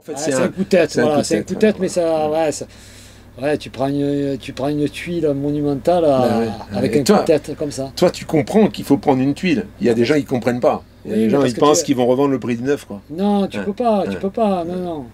En fait, c'est un coup de tête, voilà, c'est un coup de tête, mais ça, ouais. Ouais, tu prends une tuile monumentale avec un toi, coup de tête comme ça. Toi, tu comprends qu'il faut prendre une tuile. Il y a des gens, ils comprennent pas. Il y a des gens, ils pensent qu'ils vont revendre le prix de neuf, quoi. Non, tu peux pas, tu peux pas, non, non.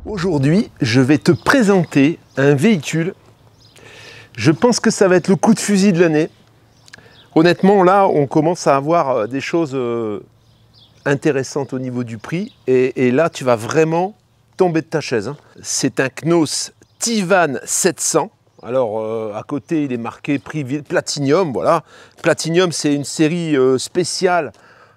Aujourd'hui, je vais te présenter un véhicule. Je pense que ça va être le coup de fusil de l'année. Honnêtement, là, on commence à avoir des choses intéressantes au niveau du prix. Et là, tu vas vraiment tomber de ta chaise, hein. C'est un Knos Tivan 700. Alors, à côté, il est marqué prix Platinum. Voilà. Platinum, c'est une série spéciale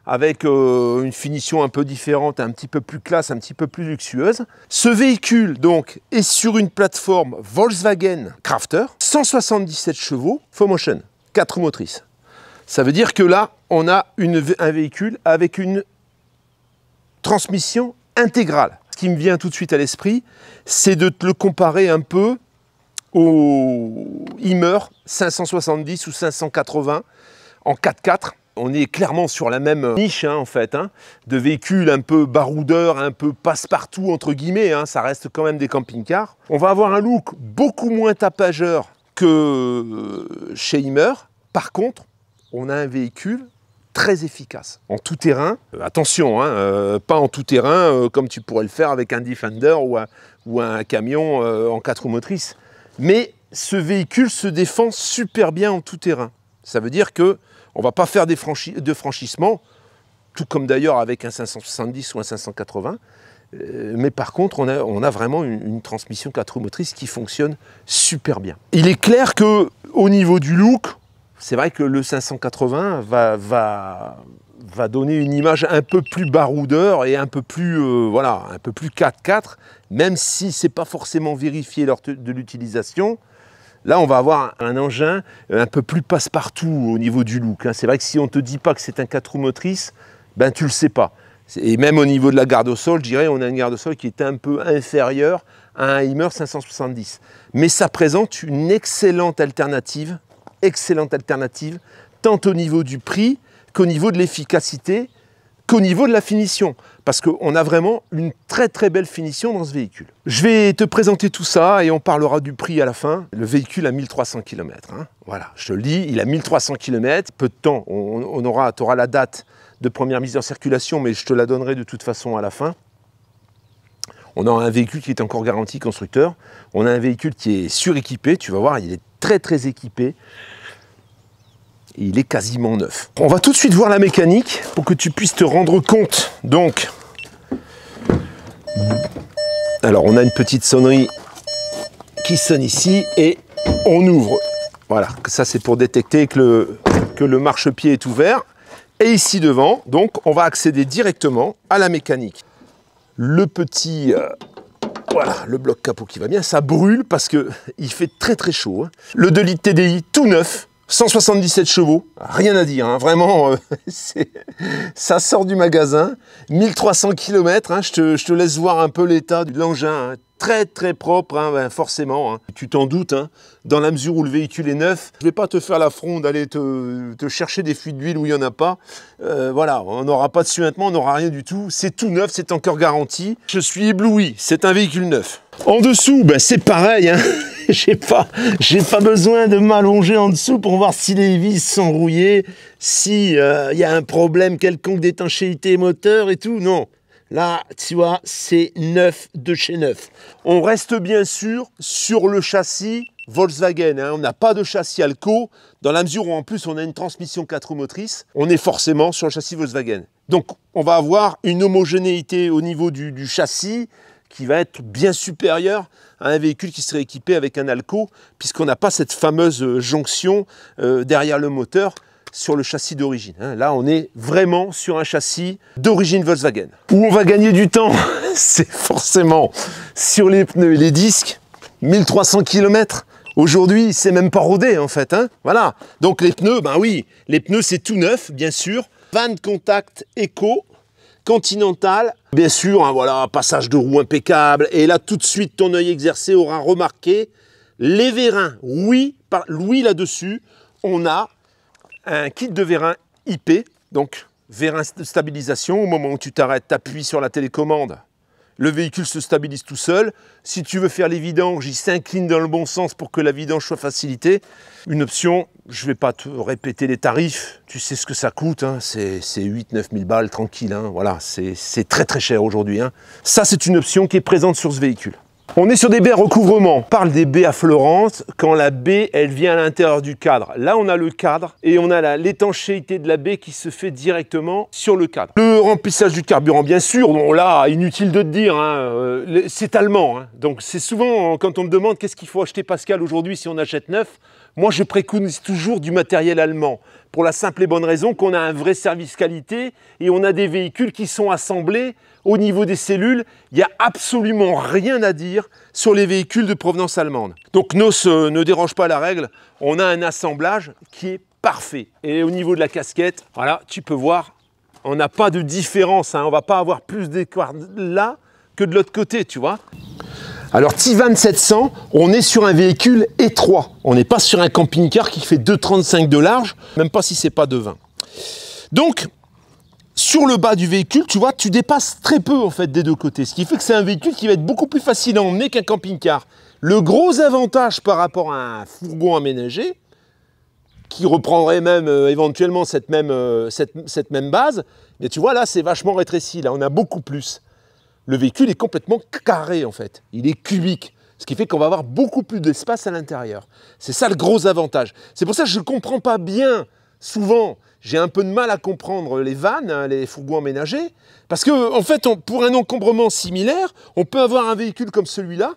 avec une finition un peu différente, un petit peu plus classe, un petit peu plus luxueuse. Ce véhicule, donc, est sur une plateforme Volkswagen Crafter, 177 chevaux, 4Motion, 4 roues motrices. Ça veut dire que là, on a un véhicule avec une transmission intégrale. Ce qui me vient tout de suite à l'esprit, c'est de te le comparer un peu au Hummer 570 ou 580 en 4x4. On est clairement sur la même niche, hein, en fait, hein, de véhicules un peu baroudeurs, un peu passe-partout, entre guillemets, hein, ça reste quand même des camping-cars. On va avoir un look beaucoup moins tapageur que chez Hummer. Par contre, on a un véhicule très efficace, en tout terrain. Attention, hein, pas en tout terrain comme tu pourrais le faire avec un Defender ou un camion en 4 roues motrices. Mais ce véhicule se défend super bien en tout terrain. Ça veut dire que on ne va pas faire de franchissement, tout comme d'ailleurs avec un 570 ou un 580. Mais par contre, on a vraiment une transmission 4 roues motrices qui fonctionne super bien. Il est clair qu'au niveau du look, c'est vrai que le 580 va donner une image un peu plus baroudeur et un peu plus, voilà, un peu plus 4x4, même si ce n'est pas forcément vérifié lors de l'utilisation. Là, on va avoir un engin un peu plus passe-partout au niveau du look. C'est vrai que si on ne te dit pas que c'est un 4 roues motrices, ben tu ne le sais pas. Et même au niveau de la garde au sol, je dirais on a une garde au sol qui est un peu inférieure à un Hummer 570. Mais ça présente une excellente alternative, tant au niveau du prix qu'au niveau de l'efficacité, qu'au niveau de la finition. Parce qu'on a vraiment une très très belle finition dans ce véhicule. Je vais te présenter tout ça et on parlera du prix à la fin. Le véhicule a 1300 km. Hein. Voilà, je te le dis, il a 1300 km. Peu de temps, tu auras la date de première mise en circulation, mais je te la donnerai de toute façon à la fin. On a un véhicule qui est encore garanti constructeur. On a un véhicule qui est suréquipé. Tu vas voir, il est très très équipé. Et il est quasiment neuf. On va tout de suite voir la mécanique pour que tu puisses te rendre compte. Donc, alors on a une petite sonnerie qui sonne ici et on ouvre. Voilà, ça c'est pour détecter que le marchepied est ouvert. Et ici devant, donc on va accéder directement à la mécanique. Le petit, voilà, le bloc capot qui va bien, ça brûle parce qu'il fait très très chaud. Hein. Le 2 litres TDI tout neuf. 177 chevaux, rien à dire, hein, vraiment, ça sort du magasin, 1300 km, hein, je te laisse voir un peu l'état de l'engin, hein, très très propre, hein, ben forcément, hein. Tu t'en doutes, hein, dans la mesure où le véhicule est neuf, je ne vais pas te faire l'affront d'aller te chercher des fuites d'huile où il n'y en a pas, voilà, on n'aura pas de suintement, on n'aura rien du tout, c'est tout neuf, c'est encore garanti, je suis ébloui, c'est un véhicule neuf. En dessous, ben, c'est pareil, hein. J'ai pas besoin de m'allonger en dessous pour voir si les vis sont rouillées, si y a un problème quelconque d'étanchéité moteur et tout. Non, là, tu vois, c'est neuf de chez neuf. On reste bien sûr sur le châssis Volkswagen. Hein. On n'a pas de châssis Alco, dans la mesure où en plus on a une transmission 4 roues motrices. On est forcément sur le châssis Volkswagen. Donc, on va avoir une homogénéité au niveau du châssis qui va être bien supérieur à un véhicule qui serait équipé avec un Alco, puisqu'on n'a pas cette fameuse jonction derrière le moteur. sur le châssis d'origine. Hein. Là, on est vraiment sur un châssis d'origine Volkswagen. Où on va gagner du temps, c'est forcément sur les pneus et les disques. 1300 km. Aujourd'hui, c'est même pas rodé en fait. Hein. Voilà. Donc les pneus, ben oui, les pneus c'est tout neuf, bien sûr. Van Contact Eco, Continental. Bien sûr, hein, voilà, passage de roue impeccable. Et là, tout de suite, ton œil exercé aura remarqué les vérins. Oui, là-dessus, on a un kit de vérins IP. Donc, vérin de stabilisation. Au moment où tu t'arrêtes, tu appuies sur la télécommande. Le véhicule se stabilise tout seul. Si tu veux faire les vidanges, il s'incline dans le bon sens pour que la vidange soit facilitée. Une option, je ne vais pas te répéter les tarifs, tu sais ce que ça coûte, hein. C'est 8-9 000 balles tranquille, hein. Voilà, c'est très très cher aujourd'hui. Hein. Ça, c'est une option qui est présente sur ce véhicule. On est sur des baies à recouvrement. On parle des baies affleurantes quand la baie, elle vient à l'intérieur du cadre. Là, on a le cadre et on a l'étanchéité de la baie qui se fait directement sur le cadre. Le remplissage du carburant, bien sûr. Bon, là, inutile de te dire, hein, c'est allemand. Hein. Donc, c'est souvent, quand on me demande qu'est-ce qu'il faut acheter, Pascal, aujourd'hui, si on achète neuf, moi, je préconise toujours du matériel allemand. Pour la simple et bonne raison qu'on a un vrai service qualité et on a des véhicules qui sont assemblés au niveau des cellules. Il n'y a absolument rien à dire sur les véhicules de provenance allemande. Donc NOS ne déroge pas à la règle. On a un assemblage qui est parfait. Et au niveau de la casquette, voilà, tu peux voir, on n'a pas de différence. Hein. On ne va pas avoir plus d'écart là que de l'autre côté, tu vois. Alors Tivan 700, on est sur un véhicule étroit. On n'est pas sur un camping-car qui fait 2,35 de large, même pas si c'est pas de 20. Donc, sur le bas du véhicule, tu vois, tu dépasses très peu en fait des deux côtés. Ce qui fait que c'est un véhicule qui va être beaucoup plus facile à emmener qu'un camping-car. Le gros avantage par rapport à un fourgon aménagé, qui reprendrait même éventuellement cette même base, mais tu vois là, c'est vachement rétréci. Là, on a beaucoup plus. Le véhicule est complètement carré en fait, il est cubique, ce qui fait qu'on va avoir beaucoup plus d'espace à l'intérieur. C'est ça le gros avantage. C'est pour ça que je ne comprends pas bien, souvent, j'ai un peu de mal à comprendre les vannes, hein, les fourgons aménagés, parce que en fait, pour un encombrement similaire, on peut avoir un véhicule comme celui-là,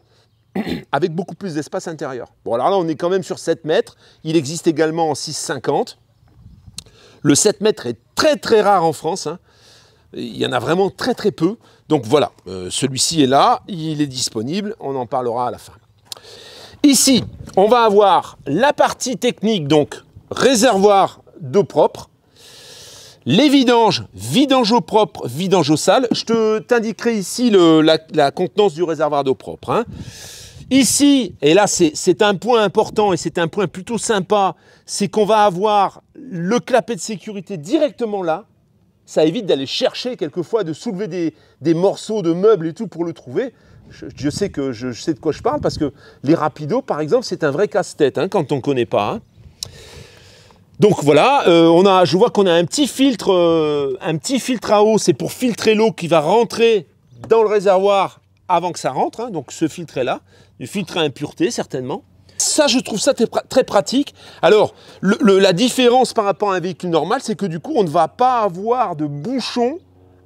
avec beaucoup plus d'espace intérieur. Bon alors là, on est quand même sur 7 mètres, il existe également en 6,50. Le 7 mètres est très très rare en France, hein. Il y en a vraiment très très peu. Donc voilà, celui-ci est là, il est disponible, on en parlera à la fin. Ici, on va avoir la partie technique, donc réservoir d'eau propre, les vidanges, vidange eau propre, vidange eau sale. Je t'indiquerai ici la contenance du réservoir d'eau propre. Hein. Ici, et là c'est un point important et c'est un point plutôt sympa, c'est qu'on va avoir le clapet de sécurité directement là. Ça évite d'aller chercher quelquefois, de soulever des morceaux de meubles et tout pour le trouver. Je sais de quoi je parle parce que les rapidos, par exemple, c'est un vrai casse-tête hein, quand on ne connaît pas. Hein. Donc voilà, je vois qu'on a un petit filtre à eau, c'est pour filtrer l'eau qui va rentrer dans le réservoir avant que ça rentre. Hein, donc ce filtre est là, du filtre à impureté certainement. Ça, je trouve ça très pratique. Alors, la différence par rapport à un véhicule normal, c'est que du coup, on ne va pas avoir de bouchon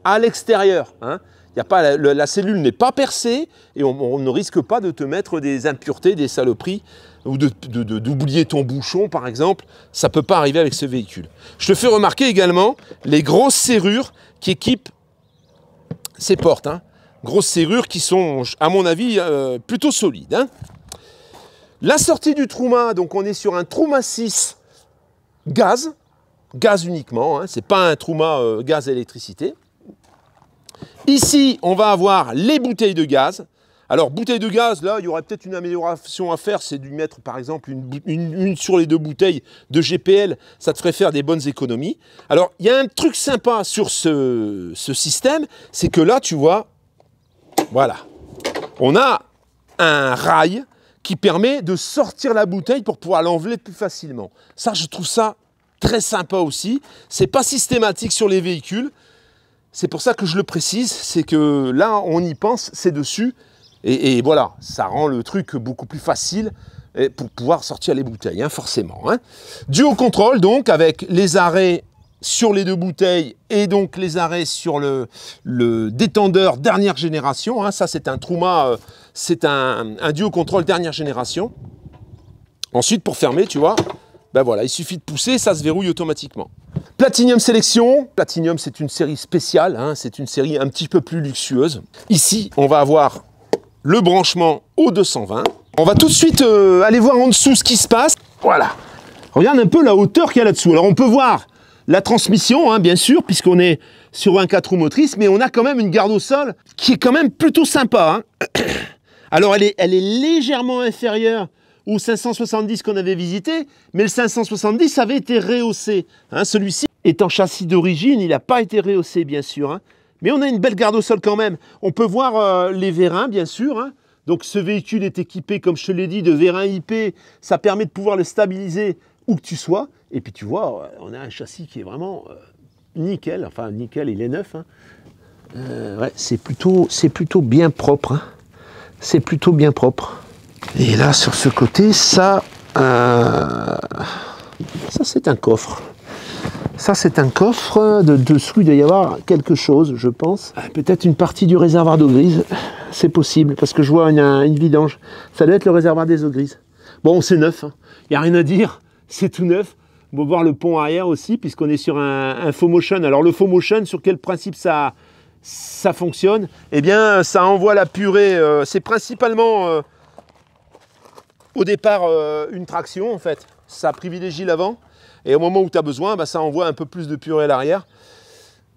à l'extérieur. Hein. La cellule n'est pas percée et on ne risque pas de te mettre des impuretés, des saloperies ou d'oublier ton bouchon, par exemple. Ça ne peut pas arriver avec ce véhicule. Je te fais remarquer également les grosses serrures qui équipent ces portes. Hein. Grosses serrures qui sont, à mon avis, plutôt solides. Hein. La sortie du Truma, donc on est sur un Truma 6 gaz uniquement, hein, c'est pas un Truma gaz électricité. Ici, on va avoir les bouteilles de gaz. Alors, bouteilles de gaz, là, il y aurait peut-être une amélioration à faire, c'est de mettre par exemple une sur les deux bouteilles de GPL, ça te ferait faire des bonnes économies. Alors, il y a un truc sympa sur ce système, c'est que là, tu vois, voilà, on a un rail qui permet de sortir la bouteille pour pouvoir l'enlever plus facilement. Ça, je trouve ça très sympa aussi. C'est pas systématique sur les véhicules. C'est pour ça que je le précise, c'est que là, on y pense, c'est dessus. Et voilà, ça rend le truc beaucoup plus facile pour pouvoir sortir les bouteilles, hein, forcément. Hein. Duo contrôle, donc, avec les arrêts sur les deux bouteilles et donc les arrêts sur le détendeur dernière génération. Hein. Ça, c'est un Truma, c'est un duo contrôle dernière génération. Ensuite, pour fermer, tu vois, Ben voilà, il suffit de pousser, ça se verrouille automatiquement. Platinum Sélection. Platinum, c'est une série spéciale, hein, c'est une série un petit peu plus luxueuse. Ici, on va avoir le branchement au 220. On va tout de suite aller voir en dessous ce qui se passe. Voilà. Regarde un peu la hauteur qu'il y a là-dessous. Alors on peut voir la transmission, hein, bien sûr, puisqu'on est sur un 4 roues motrices, mais on a quand même une garde au sol qui est quand même plutôt sympa. Hein. Alors elle est légèrement inférieure au 570 qu'on avait visité, mais le 570 avait été rehaussé. Hein, celui-ci est en châssis d'origine, il n'a pas été rehaussé, bien sûr. Hein. Mais on a une belle garde au sol quand même. On peut voir les vérins, bien sûr. Hein. Donc ce véhicule est équipé, comme je te l'ai dit, de vérins IP. Ça permet de pouvoir le stabiliser où que tu sois. Et puis tu vois, on a un châssis qui est vraiment nickel. Enfin, nickel, il est neuf. Hein. Ouais, c'est plutôt bien propre. Hein. C'est plutôt bien propre. Et là, sur ce côté, ça c'est un coffre. Ça, c'est un coffre. Dessous, il doit y avoir quelque chose, je pense. Peut-être une partie du réservoir d'eau grise. C'est possible, parce que je vois une vidange. Ça doit être le réservoir des eaux grises. Bon, c'est neuf. Il n'y a rien à dire. C'est tout neuf. On va voir le pont arrière aussi, puisqu'on est sur un faux motion. Alors, le faux motion, sur quel principe ça fonctionne? Eh bien, ça envoie la purée. C'est principalement... au départ, une traction, en fait. Ça privilégie l'avant. Et au moment où tu as besoin, bah, ça envoie un peu plus de purée à l'arrière.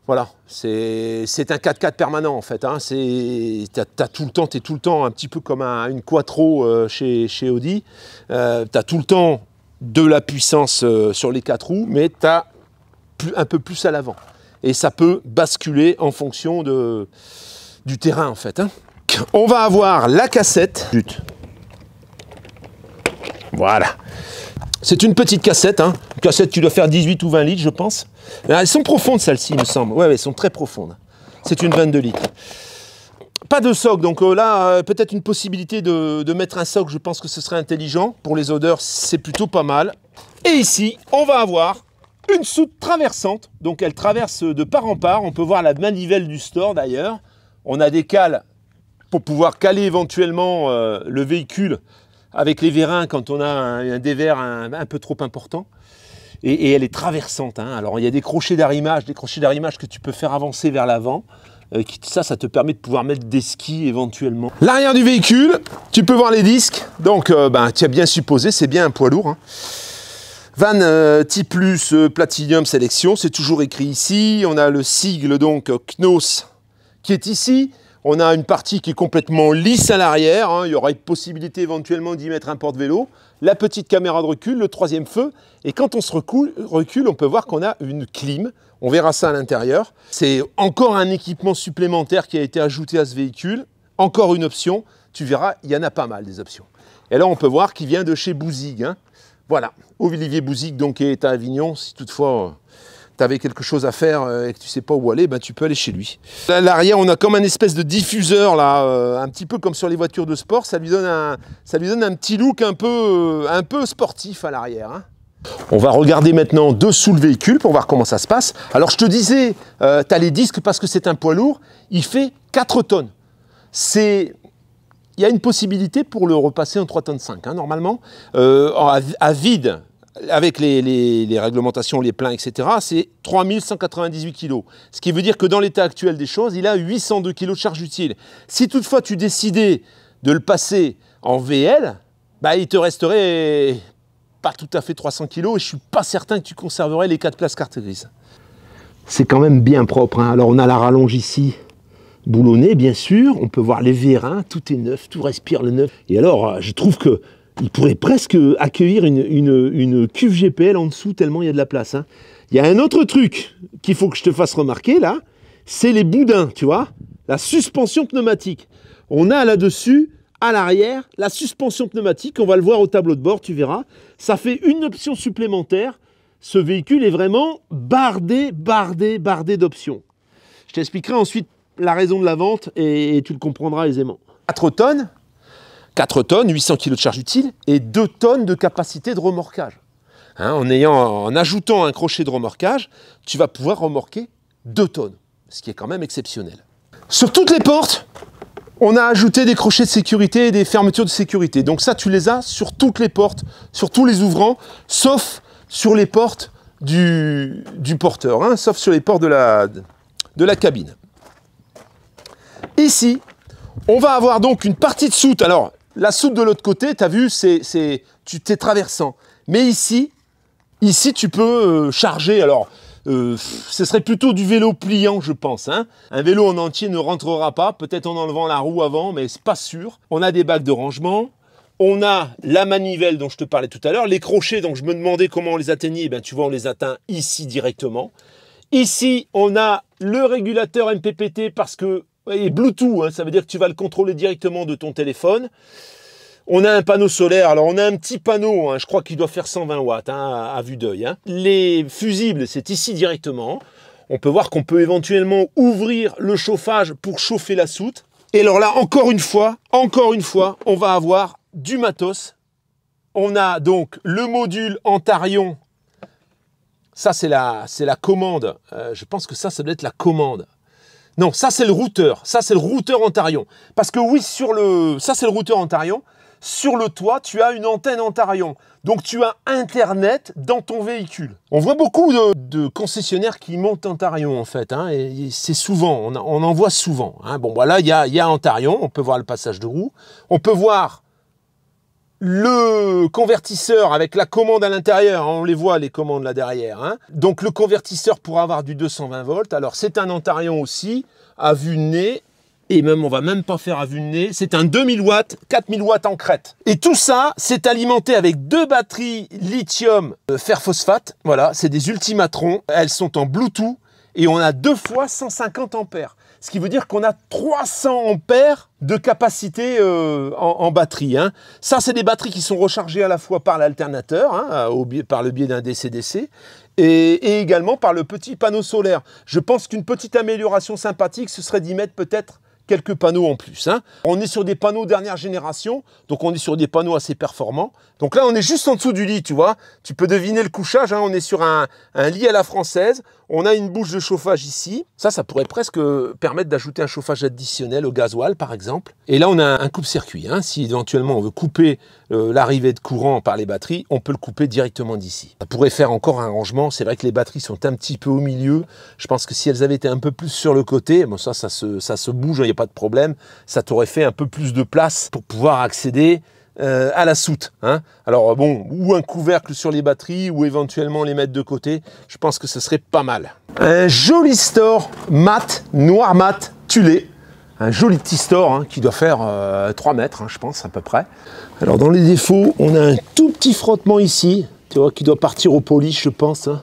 Voilà, c'est un 4x4 permanent, en fait. Hein. Tu es tout le temps un petit peu comme une Quattro chez Audi. Tu as tout le temps de la puissance sur les 4 roues, mais tu as un peu plus à l'avant. Et ça peut basculer en fonction du terrain, en fait. Hein. On va avoir la cassette. Voilà. C'est une petite cassette, hein. Une cassette qui doit faire 18 ou 20 litres, je pense. Elles sont profondes, celles-ci, il me semble. Ouais, elles sont très profondes. C'est une 22 litres. Pas de socle, donc là, peut-être une possibilité de mettre un socle, je pense que ce serait intelligent. Pour les odeurs, c'est plutôt pas mal. Et ici, on va avoir une soute traversante. Donc elle traverse de part en part. On peut voir la manivelle du store, d'ailleurs. On a des cales pour pouvoir caler éventuellement le véhicule avec les vérins quand on a un dévers un peu trop important. Et elle est traversante. Hein. Alors il y a des crochets d'arrimage que tu peux faire avancer vers l'avant. Ça te permet de pouvoir mettre des skis éventuellement. L'arrière du véhicule, tu peux voir les disques. Donc tu as bien supposé, c'est bien un poids lourd. Hein. Van T-Plus Platinum Sélection, c'est toujours écrit ici. On a le sigle donc Knos qui est ici. On a une partie qui est complètement lisse à l'arrière. Hein. Il y aura une possibilité éventuellement d'y mettre un porte-vélo. La petite caméra de recul, le troisième feu. Et quand on se recule, on peut voir qu'on a une clim. On verra ça à l'intérieur. C'est encore un équipement supplémentaire qui a été ajouté à ce véhicule. Encore une option. Tu verras, il y en a pas mal des options. Et là, on peut voir qu'il vient de chez Bouzig. Hein. Voilà, Olivier Bouzig, donc, qui est à Avignon. Si toutefois... tu avais quelque chose à faire et que tu ne sais pas où aller, ben, tu peux aller chez lui. À l'arrière, on a comme un espèce de diffuseur, là, un petit peu comme sur les voitures de sport. Ça lui donne un petit look un peu sportif à l'arrière. Hein. On va regarder maintenant dessous le véhicule pour voir comment ça se passe. Alors, je te disais, tu as les disques parce que c'est un poids lourd. Il fait 4 tonnes. Il y a une possibilité pour le repasser en 3,5 tonnes, hein, normalement. À vide, avec les réglementations, les pleins, etc., c'est 3198 kg. Ce qui veut dire que dans l'état actuel des choses, il a 802 kg de charge utile. Si toutefois tu décidais de le passer en VL, bah, il te resterait pas tout à fait 300 kg et je ne suis pas certain que tu conserverais les 4 places carte grise. C'est quand même bien propre. Hein. Alors on a la rallonge ici, boulonnée bien sûr. On peut voir les vérins, tout est neuf, tout respire le neuf. Et alors, je trouve que il pourrait presque accueillir une cuve GPL en dessous, tellement il y a de la place. Hein. Il y a un autre truc qu'il faut que je te fasse remarquer, là, c'est les boudins, tu vois, la suspension pneumatique. On a là-dessus, à l'arrière, la suspension pneumatique, on va le voir au tableau de bord, tu verras. Ça fait une option supplémentaire. Ce véhicule est vraiment bardé d'options. Je t'expliquerai ensuite la raison de la vente et tu le comprendras aisément. 4 tonnes, 800 kg de charge utile et 2 tonnes de capacité de remorquage. Hein, en ajoutant un crochet de remorquage, tu vas pouvoir remorquer 2 tonnes, ce qui est quand même exceptionnel. Sur toutes les portes, on a ajouté des crochets de sécurité et des fermetures de sécurité. Donc ça, tu les as sur toutes les portes, sur tous les ouvrants, sauf sur les portes du porteur, hein, sauf sur les portes de la cabine. Ici, on va avoir donc une partie de soute. Alors, la soute de l'autre côté, tu as vu, tu t'es traversant. Mais ici, tu peux charger. Alors, ce serait plutôt du vélo pliant, je pense. Hein. Un vélo en entier ne rentrera pas, peut-être en enlevant la roue avant, mais c'est pas sûr. On a des bacs de rangement. On a la manivelle dont je te parlais tout à l'heure. Les crochets, donc je me demandais comment on les atteignait. Ben, tu vois, on les atteint ici directement. Ici, on a le régulateur MPPT parce que et Bluetooth, hein, ça veut dire que tu vas le contrôler directement de ton téléphone. On a un panneau solaire, alors on a un petit panneau, hein, je crois qu'il doit faire 120 watts hein, à vue d'œil. Hein. Les fusibles, c'est ici directement. On peut voir qu'on peut éventuellement ouvrir le chauffage pour chauffer la soute. Et alors là, encore une fois, on va avoir du matos. On a donc le module Antarion. Ça, c'est la commande. Je pense que ça doit être la commande. Non, ça c'est le routeur. Ça c'est le routeur Antarion. Parce que oui, ça c'est le routeur Antarion. Sur le toit, tu as une antenne Antarion. Donc tu as Internet dans ton véhicule. On voit beaucoup de concessionnaires qui montent Antarion en fait. Hein, et c'est souvent, on en voit souvent. Hein. Bon, voilà, il y a Antarion. On peut voir le passage de roue. On peut voir le convertisseur avec la commande à l'intérieur, on les voit les commandes là derrière. Hein. Donc le convertisseur pour avoir du 220 volts. Alors c'est un Antarion aussi, à vue de nez, et même on va même pas faire à vue de nez. C'est un 2000 watts, 4000 watts en crête. Et tout ça, c'est alimenté avec 2 batteries lithium fer phosphate. Voilà, c'est des Ultimatrons. Elles sont en Bluetooth et on a 2 fois 150 ampères. Ce qui veut dire qu'on a 300 ampères de capacité en batterie. Hein. Ça, c'est des batteries qui sont rechargées à la fois par l'alternateur, hein, par le biais d'un DC-DC, et également par le petit panneau solaire. Je pense qu'une petite amélioration sympathique, ce serait d'y mettre peut-être quelques panneaux en plus. Hein. On est sur des panneaux dernière génération, donc on est sur des panneaux assez performants. Donc là, on est juste en dessous du lit, tu vois. Tu peux deviner le couchage, hein. On est sur un lit à la française. On a une bouche de chauffage ici. Ça pourrait presque permettre d'ajouter un chauffage additionnel au gasoil, par exemple. Et là, on a un coupe-circuit. Hein. Si éventuellement on veut couper l'arrivée de courant par les batteries, on peut le couper directement d'ici. Ça pourrait faire encore un rangement. C'est vrai que les batteries sont un petit peu au milieu. Je pense que si elles avaient été un peu plus sur le côté, bon, ça se bouge, il n'y a pas de problème. Ça t'aurait fait un peu plus de place pour pouvoir accéder à la soute. Hein. Alors bon, ou un couvercle sur les batteries, ou éventuellement les mettre de côté, je pense que ce serait pas mal. Un joli store mat, noir mat, tuilé. Un joli petit store hein, qui doit faire 3 mètres, hein, je pense, à peu près. Alors dans les défauts, on a un tout petit frottement ici, tu vois, qui doit partir au polish, je pense. Hein.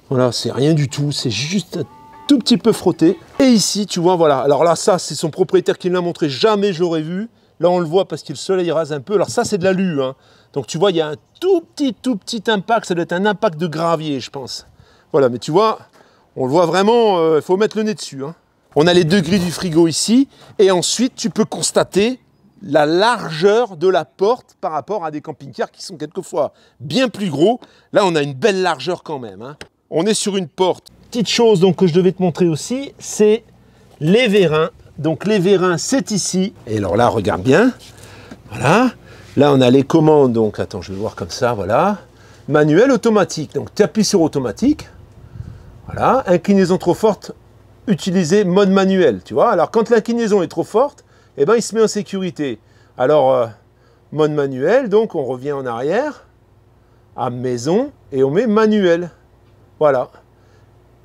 Voilà, c'est rien du tout, c'est juste un tout petit peu frotté. Et ici, tu vois, voilà. Alors là, ça, c'est son propriétaire qui me l'a montré, jamais je l'aurais vu. Là, on le voit parce que le soleil rase un peu. Alors ça, c'est de l'alu. Hein. Donc tu vois, il y a un tout petit impact. Ça doit être un impact de gravier, je pense. Voilà, mais tu vois, on le voit vraiment, il faut mettre le nez dessus. Hein. On a les 2 grilles du frigo ici. Et ensuite, tu peux constater la largeur de la porte par rapport à des camping-cars qui sont quelquefois bien plus gros. Là, on a une belle largeur quand même. Hein. On est sur une porte. Petite chose donc, que je devais te montrer aussi, c'est les vérins. Donc les vérins, c'est ici. Et alors là, regarde bien. Voilà. Là, on a les commandes. Donc, attends, je vais voir comme ça. Voilà. Manuel, automatique. Donc, tu appuies sur automatique. Voilà. Inclinaison trop forte, utiliser mode manuel. Tu vois. Alors, quand l'inclinaison est trop forte, eh ben, il se met en sécurité. Alors, mode manuel. Donc, on revient en arrière à maison et on met manuel. Voilà.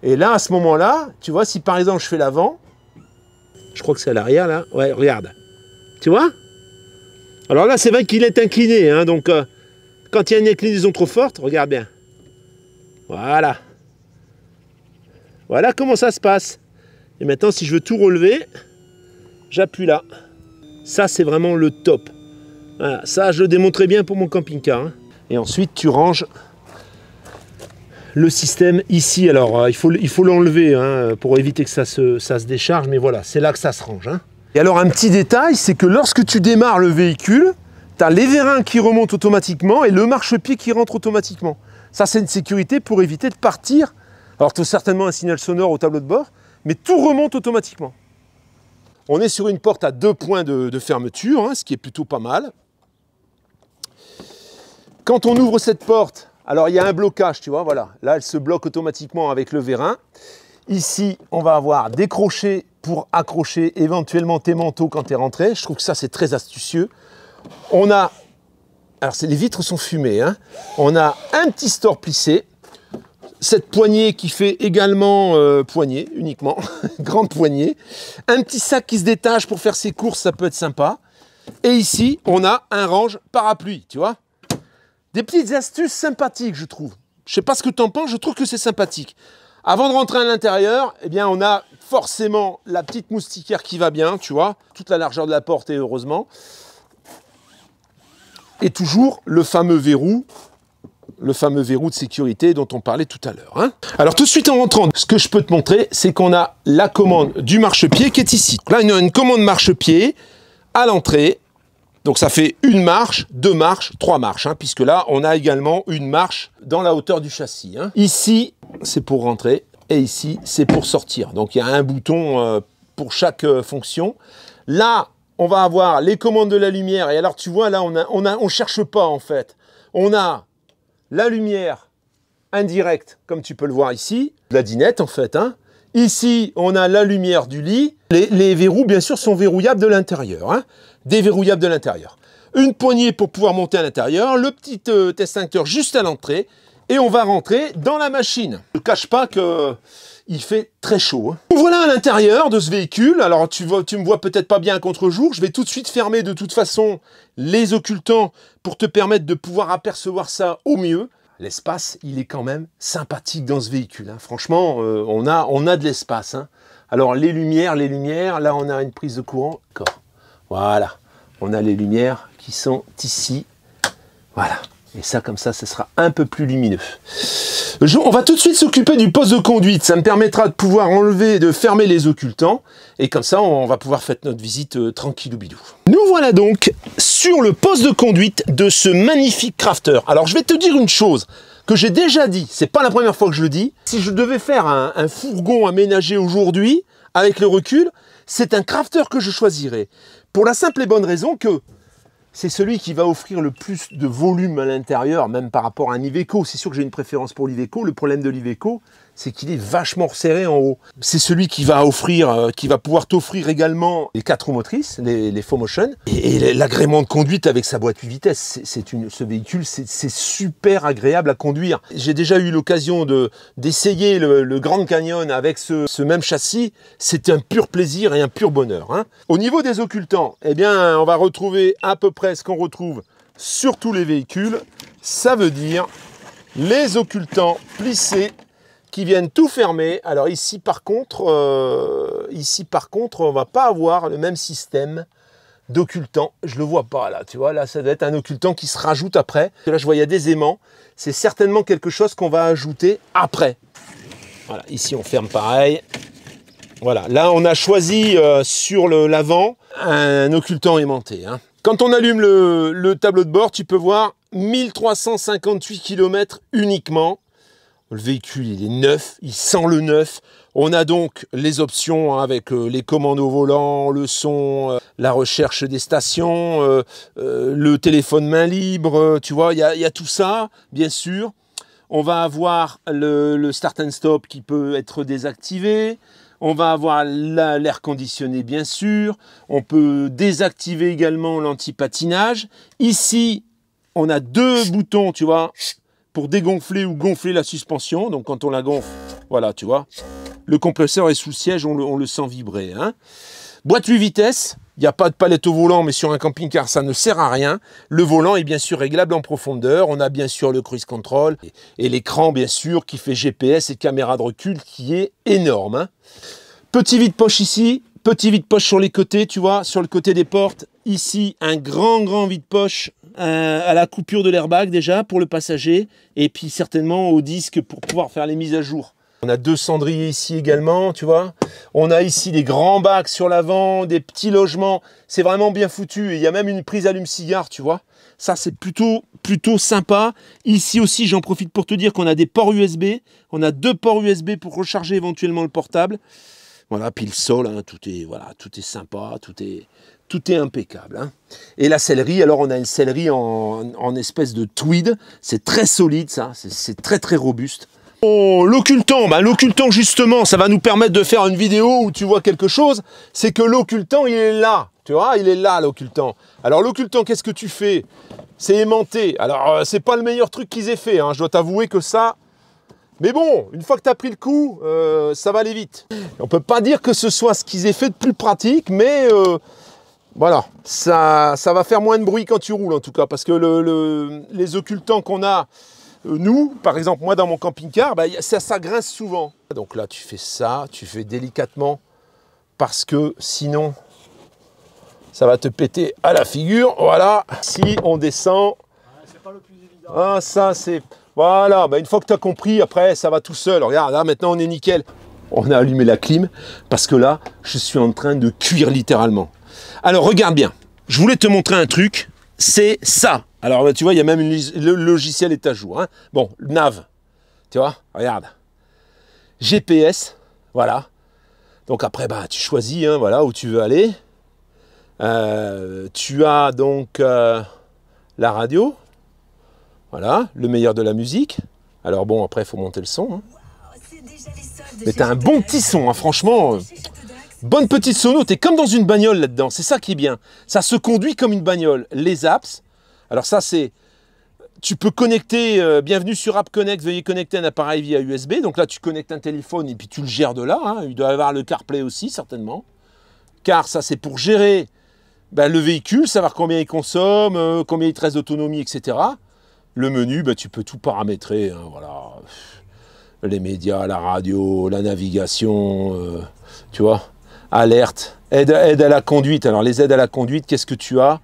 Et là, à ce moment-là, tu vois, si par exemple, je fais l'avant, je crois que c'est à l'arrière, là. Ouais, regarde. Tu vois? Alors là, c'est vrai qu'il est incliné. Hein, donc, quand il y a une inclinaison trop forte, regarde bien. Voilà. Voilà comment ça se passe. Et maintenant, si je veux tout relever, j'appuie là. Ça, c'est vraiment le top. Voilà. Ça, je le démontrais bien pour mon camping-car. Hein. Et ensuite, tu ranges le système ici. Alors, il faut l'enlever hein, pour éviter que ça se décharge. Mais voilà, c'est là que ça se range. Hein. Et alors, un petit détail, c'est que lorsque tu démarres le véhicule, tu as les vérins qui remontent automatiquement et le marchepied qui rentre automatiquement. Ça, c'est une sécurité pour éviter de partir. Alors, tu as certainement un signal sonore au tableau de bord, mais tout remonte automatiquement. On est sur une porte à 2 points de fermeture, hein, ce qui est plutôt pas mal. Quand on ouvre cette porte, Alors, il y a un blocage, tu vois, voilà. Là, elle se bloque automatiquement avec le vérin. Ici, on va avoir des crochets pour accrocher éventuellement tes manteaux quand tu es rentré. Je trouve que ça, c'est très astucieux. On a, alors les vitres sont fumées, hein. On a un petit store plissé. Cette poignée qui fait également poignée uniquement, grande poignée. Un petit sac qui se détache pour faire ses courses, ça peut être sympa. Et ici, on a un range parapluie, tu vois. Des petites astuces sympathiques, je trouve. Je ne sais pas ce que tu en penses, je trouve que c'est sympathique. Avant de rentrer à l'intérieur, eh bien, on a forcément la petite moustiquaire qui va bien, tu vois, toute la largeur de la porte et heureusement. Et toujours le fameux verrou de sécurité dont on parlait tout à l'heure. Hein. Alors tout de suite en rentrant, ce que je peux te montrer, c'est qu'on a la commande du marchepied qui est ici. Là, on a une commande marchepied à l'entrée. Donc ça fait une marche, 2 marches, 3 marches, hein, puisque là, on a également une marche dans la hauteur du châssis. Hein. Ici, c'est pour rentrer, et ici, c'est pour sortir. Donc il y a un bouton pour chaque fonction. Là, on va avoir les commandes de la lumière, et alors tu vois, là, on cherche pas en fait. On a la lumière indirecte, comme tu peux le voir ici, la dinette en fait. Hein. Ici, on a la lumière du lit. Les verrous, bien sûr, sont verrouillables de l'intérieur. Hein. Déverrouillables de l'intérieur. Une poignée pour pouvoir monter à l'intérieur, le petit extincteur juste à l'entrée, et on va rentrer dans la machine. Je ne cache pas qu'il fait très chaud. Hein. Voilà à l'intérieur de ce véhicule. Alors, tu me vois peut-être pas bien à contre-jour. Je vais tout de suite fermer de toute façon les occultants pour te permettre de pouvoir apercevoir ça au mieux. L'espace, il est quand même sympathique dans ce véhicule. Hein. Franchement, on a de l'espace. Hein. Alors, les lumières, là, on a une prise de courant. D'accord. Voilà. On a les lumières qui sont ici. Voilà. Et ça, comme ça, ce sera un peu plus lumineux. On va tout de suite s'occuper du poste de conduite. Ça me permettra de pouvoir enlever, de fermer les occultants. Et comme ça, on va pouvoir faire notre visite tranquillou bidou. Nous voilà donc sur le poste de conduite de ce magnifique Crafter. Alors, je vais te dire une chose que j'ai déjà dit. C'est pas la première fois que je le dis. Si je devais faire un fourgon aménagé aujourd'hui, avec le recul, c'est un Crafter que je choisirais. Pour la simple et bonne raison que c'est celui qui va offrir le plus de volume à l'intérieur, même par rapport à un Iveco. C'est sûr que j'ai une préférence pour l'Iveco. Le problème de l'Iveco, c'est qu'il est vachement resserré en haut. C'est celui qui va pouvoir t'offrir également les 4 roues motrices, les 4Motion, et l'agrément de conduite avec sa boîte 8 vitesses. Ce véhicule, c'est super agréable à conduire. J'ai déjà eu l'occasion d'essayer le Grand Canyon avec ce même châssis. C'est un pur plaisir et un pur bonheur. Hein. Au niveau des occultants, eh bien, on va retrouver à peu près ce qu'on retrouve sur tous les véhicules. Ça veut dire les occultants plissés qui viennent tout fermer. Alors ici par contre, on va pas avoir le même système d'occultant. Je le vois pas là, tu vois, là ça doit être un occultant qui se rajoute après. Là je vois il y a des aimants, c'est certainement quelque chose qu'on va ajouter après. Voilà, ici on ferme pareil. Voilà, là on a choisi sur l'avant un occultant aimanté. Hein. Quand on allume le tableau de bord, tu peux voir 1358 km uniquement. Le véhicule, il est neuf, il sent le neuf. On a donc les options avec les commandes au volant, le son, la recherche des stations, le téléphone main libre, tu vois, il y a tout ça, bien sûr. On va avoir le start and stop qui peut être désactivé. On va avoir l'air conditionné, bien sûr. On peut désactiver également l'anti-patinage. Ici, on a 2 boutons, tu vois, pour dégonfler ou gonfler la suspension. Donc quand on la gonfle, voilà, tu vois. Le compresseur est sous le siège, on le sent vibrer. Hein. Boîte 8 vitesses, il n'y a pas de palette au volant, mais sur un camping-car, ça ne sert à rien. Le volant est bien sûr réglable en profondeur. On a bien sûr le cruise control et l'écran, bien sûr, qui fait GPS et caméra de recul, qui est énorme. Hein. Petit vide-poche ici, petit vide-poche sur les côtés, tu vois, sur le côté des portes. Ici, un grand vide-poche à la coupure de l'airbag déjà pour le passager et puis certainement au disque pour pouvoir faire les mises à jour. On a 2 cendriers ici également, tu vois. On a ici des grands bacs sur l'avant, des petits logements. C'est vraiment bien foutu. Et il y a même une prise allume-cigare, tu vois. Ça, c'est plutôt sympa. Ici aussi, j'en profite pour te dire qu'on a des ports USB. On a 2 ports USB pour recharger éventuellement le portable. Voilà, puis le sol, hein, tout est sympa, tout est impeccable. Hein. Et la sellerie, alors on a une sellerie en espèce de tweed. C'est très solide, ça. C'est très, très robuste. Oh, l'occultant, bah, l'occultant, justement, ça va nous permettre de faire une vidéo où tu vois quelque chose. C'est que l'occultant, il est là. Tu vois, il est là, l'occultant. Alors, l'occultant, qu'est-ce que tu fais? C'est aimanté. Alors, c'est pas le meilleur truc qu'ils aient fait. Hein. Je dois t'avouer que ça... Mais bon, une fois que tu as pris le coup, ça va aller vite. On peut pas dire que ce soit ce qu'ils aient fait de plus pratique, mais voilà, ça va faire moins de bruit quand tu roules en tout cas, parce que les occultants qu'on a, nous, par exemple, moi dans mon camping-car, bah, ça grince souvent. Donc là, tu fais ça, tu fais délicatement, parce que sinon, ça va te péter à la figure. Voilà, si on descend... C'est pas le plus évident. Ah, ça c'est... Voilà, bah une fois que tu as compris, après, ça va tout seul. Regarde, là, maintenant, on est nickel. On a allumé la clim, parce que là, je suis en train de cuire littéralement. Alors, regarde bien. Je voulais te montrer un truc. C'est ça. Alors, tu vois, il y a même le logiciel est à jour. Hein. Bon, nav. Tu vois, regarde. GPS, voilà. Donc après, bah, tu choisis hein, voilà, où tu veux aller. Tu as donc la radio. Voilà, le meilleur de la musique. Alors bon, après, il faut monter le son. Hein. Mais t'as un bon petit son, hein, franchement. Bonne petite sono, t'es comme dans une bagnole là-dedans. C'est ça qui est bien. Ça se conduit comme une bagnole. Les apps. Alors ça, c'est... Tu peux connecter, bienvenue sur App Connect, veuillez connecter un appareil via USB. Donc là, tu connectes un téléphone et puis tu le gères de là. Hein. Il doit y avoir le CarPlay aussi, certainement. Car ça, c'est pour gérer ben, le véhicule, savoir combien il consomme, combien il te reste d'autonomie, etc. Le menu, bah, tu peux tout paramétrer, hein, voilà. Les médias, la radio, la navigation, tu vois, alerte, aide à la conduite. Alors les aides à la conduite, qu'est-ce que tu as?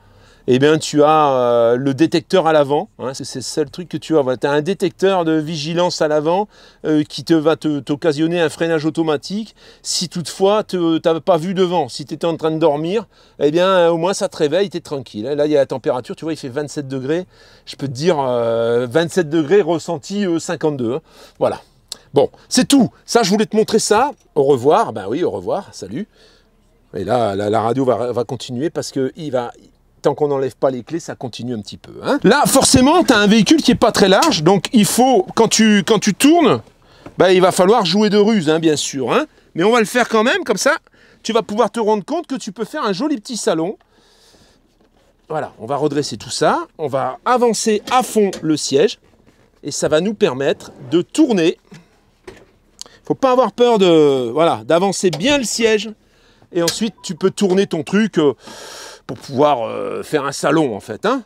Eh bien, tu as le détecteur à l'avant, hein, c'est le seul truc que tu as. Voilà, tu as un détecteur de vigilance à l'avant qui va t'occasionner un freinage automatique. Si toutefois, tu n'avais pas vu devant, si tu étais en train de dormir, eh bien, au moins, ça te réveille, tu es tranquille. Là, il y a la température, tu vois, il fait 27 degrés. Je peux te dire 27 degrés ressenti 52. Hein. Voilà. Bon, c'est tout. Ça, je voulais te montrer ça. Au revoir. Ben oui, au revoir. Salut. Et là, la radio va continuer parce que tant qu'on n'enlève pas les clés, ça continue un petit peu. Hein. Là, forcément, tu as un véhicule qui n'est pas très large, donc il faut, quand tu tournes, bah, il va falloir jouer de ruse, hein, bien sûr. Hein. Mais on va le faire quand même, comme ça, tu vas pouvoir te rendre compte que tu peux faire un joli petit salon. Voilà, on va redresser tout ça, on va avancer à fond le siège, et ça va nous permettre de tourner. Il ne faut pas avoir peur d'avancer bien le siège, et ensuite, tu peux tourner ton truc... pour pouvoir faire un salon en fait. Hein.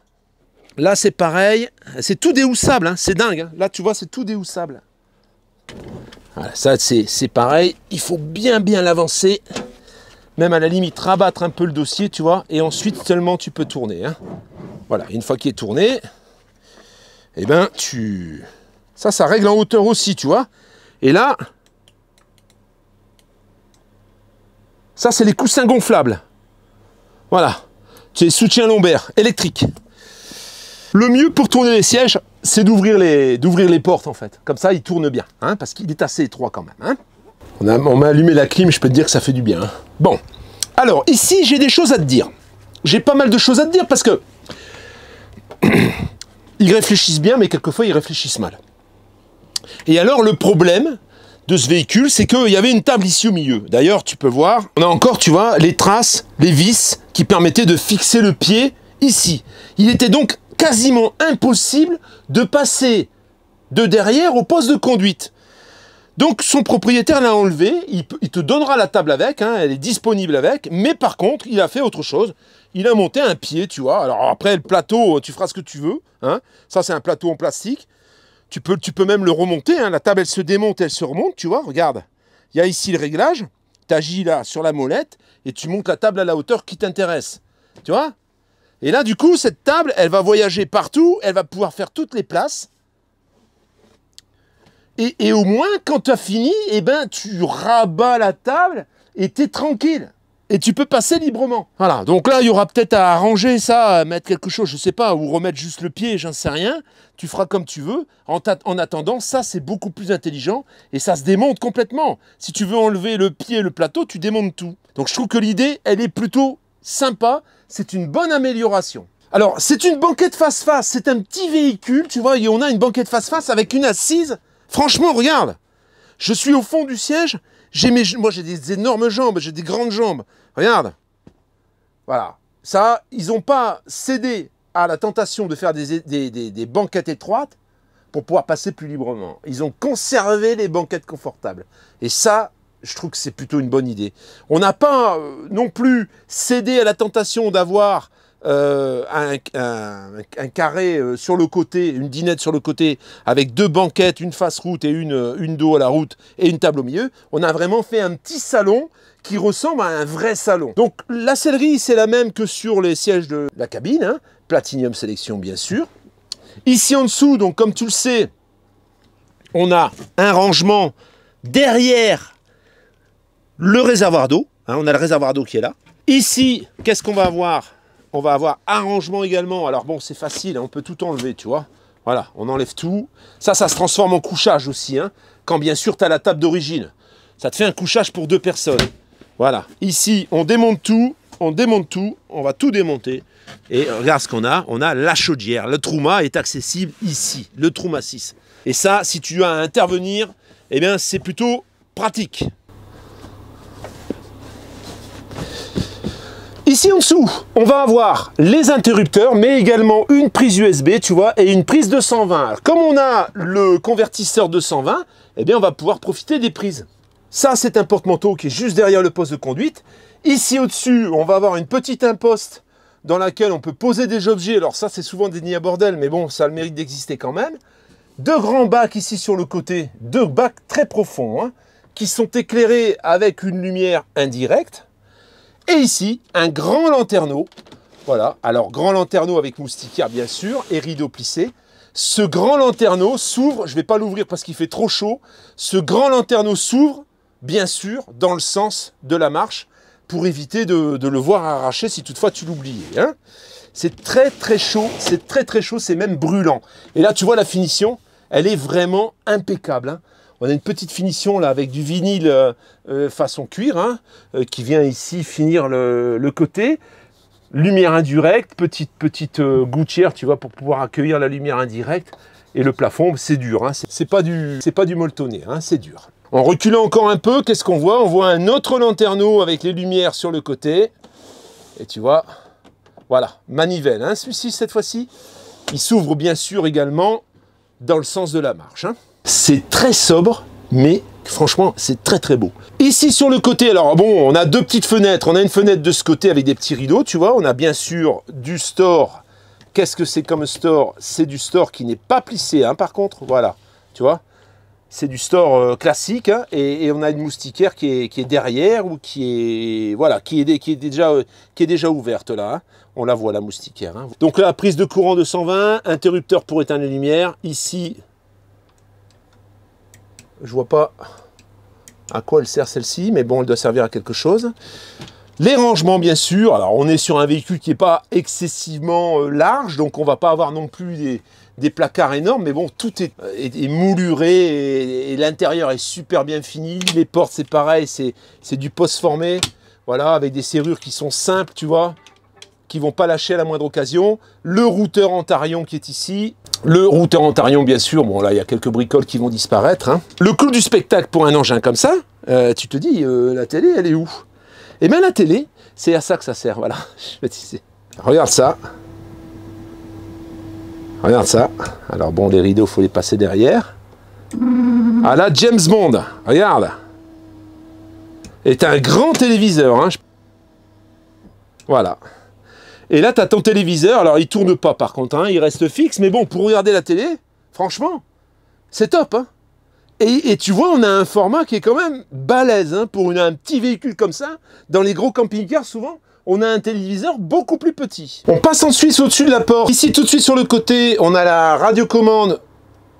Là c'est pareil, c'est tout déhoussable, hein. C'est dingue. Hein. Là tu vois c'est tout déhoussable. Voilà, ça c'est pareil, il faut bien l'avancer, même à la limite rabattre un peu le dossier tu vois, et ensuite seulement tu peux tourner. Hein. Voilà, une fois qu'il est tourné, eh ben ça règle en hauteur aussi tu vois. Et là, ça c'est les coussins gonflables. Voilà. C'est soutien lombaire, électrique. Le mieux pour tourner les sièges, c'est d'ouvrir les portes en fait. Comme ça, il tourne bien, hein, parce qu'il est assez étroit quand même. Hein. On m'a allumé la clim, je peux te dire que ça fait du bien. Hein. Bon, alors ici, j'ai des choses à te dire. J'ai pas mal de choses à te dire parce que ils réfléchissent bien, mais quelquefois, ils réfléchissent mal. Et alors, le problème de ce véhicule, c'est qu'il y avait une table ici au milieu. D'ailleurs, tu peux voir, on a encore, tu vois, les traces, les vis qui permettaient de fixer le pied ici. Il était donc quasiment impossible de passer de derrière au poste de conduite. Donc, son propriétaire l'a enlevé, il te donnera la table avec, hein, elle est disponible avec, mais par contre, il a fait autre chose. Il a monté un pied, tu vois. Alors après, le plateau, tu feras ce que tu veux. Hein. Ça, c'est un plateau en plastique. Tu peux même le remonter, hein. La table elle se démonte, elle se remonte, tu vois, regarde. Il y a ici le réglage, tu agis là sur la molette et tu montes la table à la hauteur qui t'intéresse, tu vois. Et là du coup, cette table, elle va voyager partout, elle va pouvoir faire toutes les places. Et au moins, quand tu as fini, eh ben, tu rabats la table et tu es tranquille. et tu peux passer librement. Voilà, donc là, il y aura peut-être à arranger ça, à mettre quelque chose, je sais pas, ou remettre juste le pied, j'en sais rien. Tu feras comme tu veux. En attendant, ça, c'est beaucoup plus intelligent et ça se démonte complètement. Si tu veux enlever le pied et le plateau, tu démontes tout. Donc, je trouve que l'idée, elle est plutôt sympa. C'est une bonne amélioration. Alors, c'est une banquette face-face. C'est un petit véhicule, tu vois, et on a une banquette face-face avec une assise. Franchement, regarde. Je suis au fond du siège. Moi, j'ai des énormes jambes, j'ai des grandes jambes. Regarde. Voilà. Ça, ils n'ont pas cédé à la tentation de faire des banquettes étroites pour pouvoir passer plus librement. Ils ont conservé les banquettes confortables. Et ça, je trouve que c'est plutôt une bonne idée. On n'a pas non plus cédé à la tentation d'avoir un carré sur le côté, une dinette sur le côté, avec deux banquettes, une face route et une dos à la route et une table au milieu. On a vraiment fait un petit salon qui ressemble à un vrai salon. Donc la sellerie, c'est la même que sur les sièges de la cabine, hein. Platinum Sélection bien sûr. Ici en dessous, donc comme tu le sais, on a un rangement derrière le réservoir d'eau. Hein, on a le réservoir d'eau qui est là. Ici, qu'est-ce qu'on va avoir? On va avoir un rangement également. Alors bon, c'est facile, hein, on peut tout enlever, tu vois. Voilà, on enlève tout. Ça se transforme en couchage aussi, hein, quand bien sûr tu as la table d'origine. Ça te fait un couchage pour 2 personnes. Voilà. Ici, on démonte tout, on va tout démonter. Et regarde ce qu'on a. On a la chaudière. Le Truma est accessible ici, le Truma 6. Et ça, si tu as à intervenir, eh bien, c'est plutôt pratique. Ici en dessous, on va avoir les interrupteurs, mais également une prise USB, tu vois, et une prise 220. Alors, comme on a le convertisseur 220, eh bien, on va pouvoir profiter des prises. Ça, c'est un porte-manteau qui est juste derrière le poste de conduite. Ici, au-dessus, on va avoir une petite imposte dans laquelle on peut poser des objets. Alors ça, c'est souvent des nids à bordel, mais bon, ça a le mérite d'exister quand même. 2 grands bacs ici sur le côté, 2 bacs très profonds, hein, qui sont éclairés avec une lumière indirecte. Et ici, un grand lanterneau. Voilà, alors grand lanterneau avec moustiquaire bien sûr, et rideau plissé. Ce grand lanterneau s'ouvre, je ne vais pas l'ouvrir parce qu'il fait trop chaud. Ce grand lanterneau s'ouvre, bien sûr, dans le sens de la marche, pour éviter de le voir arracher si toutefois tu l'oubliais. Hein. C'est très très chaud, c'est même brûlant. Et là, tu vois la finition, elle est vraiment impeccable. Hein. On a une petite finition là avec du vinyle façon cuir, hein, qui vient ici finir le côté. Lumière indirecte, petite gouttière, tu vois, pour pouvoir accueillir la lumière indirecte. Et le plafond, c'est dur, hein, c'est pas du molletonné, hein, c'est dur. En reculant encore un peu, qu'est-ce qu'on voit? On voit un autre lanterneau avec les lumières sur le côté. Et tu vois, voilà, manivelle, hein, celui-ci, cette fois-ci. Il s'ouvre bien sûr également dans le sens de la marche. Hein. C'est très sobre, mais franchement, c'est très très beau. Ici sur le côté, alors bon, on a 2 petites fenêtres. On a une fenêtre de ce côté avec des petits rideaux, tu vois. On a bien sûr du store. Qu'est-ce que c'est comme store? C'est du store qui n'est pas plissé, hein, par contre, voilà, tu vois. C'est du store classique, hein, et on a une moustiquaire qui est derrière ou qui est, voilà, qui est déjà ouverte là. Hein. On la voit, la moustiquaire. Hein. Donc là, prise de courant 220, interrupteur pour éteindre les lumières. Ici, je vois pas à quoi elle sert celle-ci, mais bon, elle doit servir à quelque chose. Les rangements, bien sûr. Alors, on est sur un véhicule qui n'est pas excessivement large, donc on va pas avoir non plus des placards énormes, mais bon, tout est mouluré et l'intérieur est super bien fini. Les portes, c'est pareil, c'est du post formé, voilà, avec des serrures qui sont simples, tu vois, qui vont pas lâcher à la moindre occasion. Le routeur Antarion qui est ici. Le routeur Antarion, bien sûr, bon là, il y a quelques bricoles qui vont disparaître. Hein. Le clou du spectacle pour un engin comme ça, tu te dis, la télé, elle est où? Eh bien, la télé, c'est à ça que ça sert, voilà. Je vais tisser. Regarde ça. Regarde ça. Alors bon, les rideaux, il faut les passer derrière. Ah là, James Bond, regarde. C'est un grand téléviseur. Hein. Voilà. Et là, tu as ton téléviseur. Alors, il tourne pas par contre, hein, il reste fixe. Mais bon, pour regarder la télé, franchement, c'est top. Hein. Et tu vois, on a un format qui est quand même balèze. Hein, pour un petit véhicule comme ça. Dans les gros camping-cars, souvent, on a un téléviseur beaucoup plus petit. On passe ensuite au-dessus de la porte. Ici, tout de suite sur le côté, on a la radiocommande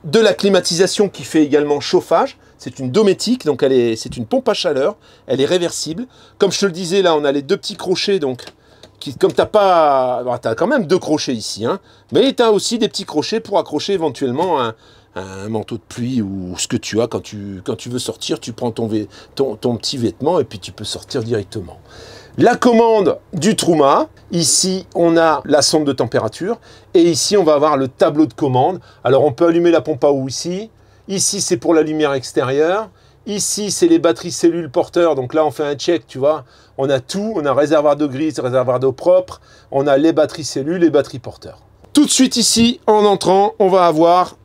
de la climatisation qui fait également chauffage. C'est une Dometic, donc c'est une pompe à chaleur. Elle est réversible. Comme je te le disais, là, on a les deux petits crochets, donc comme tu n'as pas... Bon, tu as quand même deux crochets ici, hein, mais tu as aussi des petits crochets pour accrocher éventuellement un manteau de pluie ou ce que tu as quand tu veux sortir. Tu prends ton petit vêtement et puis tu peux sortir directement. La commande du Truma, ici on a la sonde de température et ici on va avoir le tableau de commande. Alors on peut allumer la pompe à eau ici, ici c'est pour la lumière extérieure, ici c'est les batteries cellules porteurs, donc là on fait un check, tu vois, on a tout, on a réservoir d'eau grise, réservoir d'eau propre, on a les batteries cellules, les batteries porteurs. Tout de suite ici, en entrant, on va avoir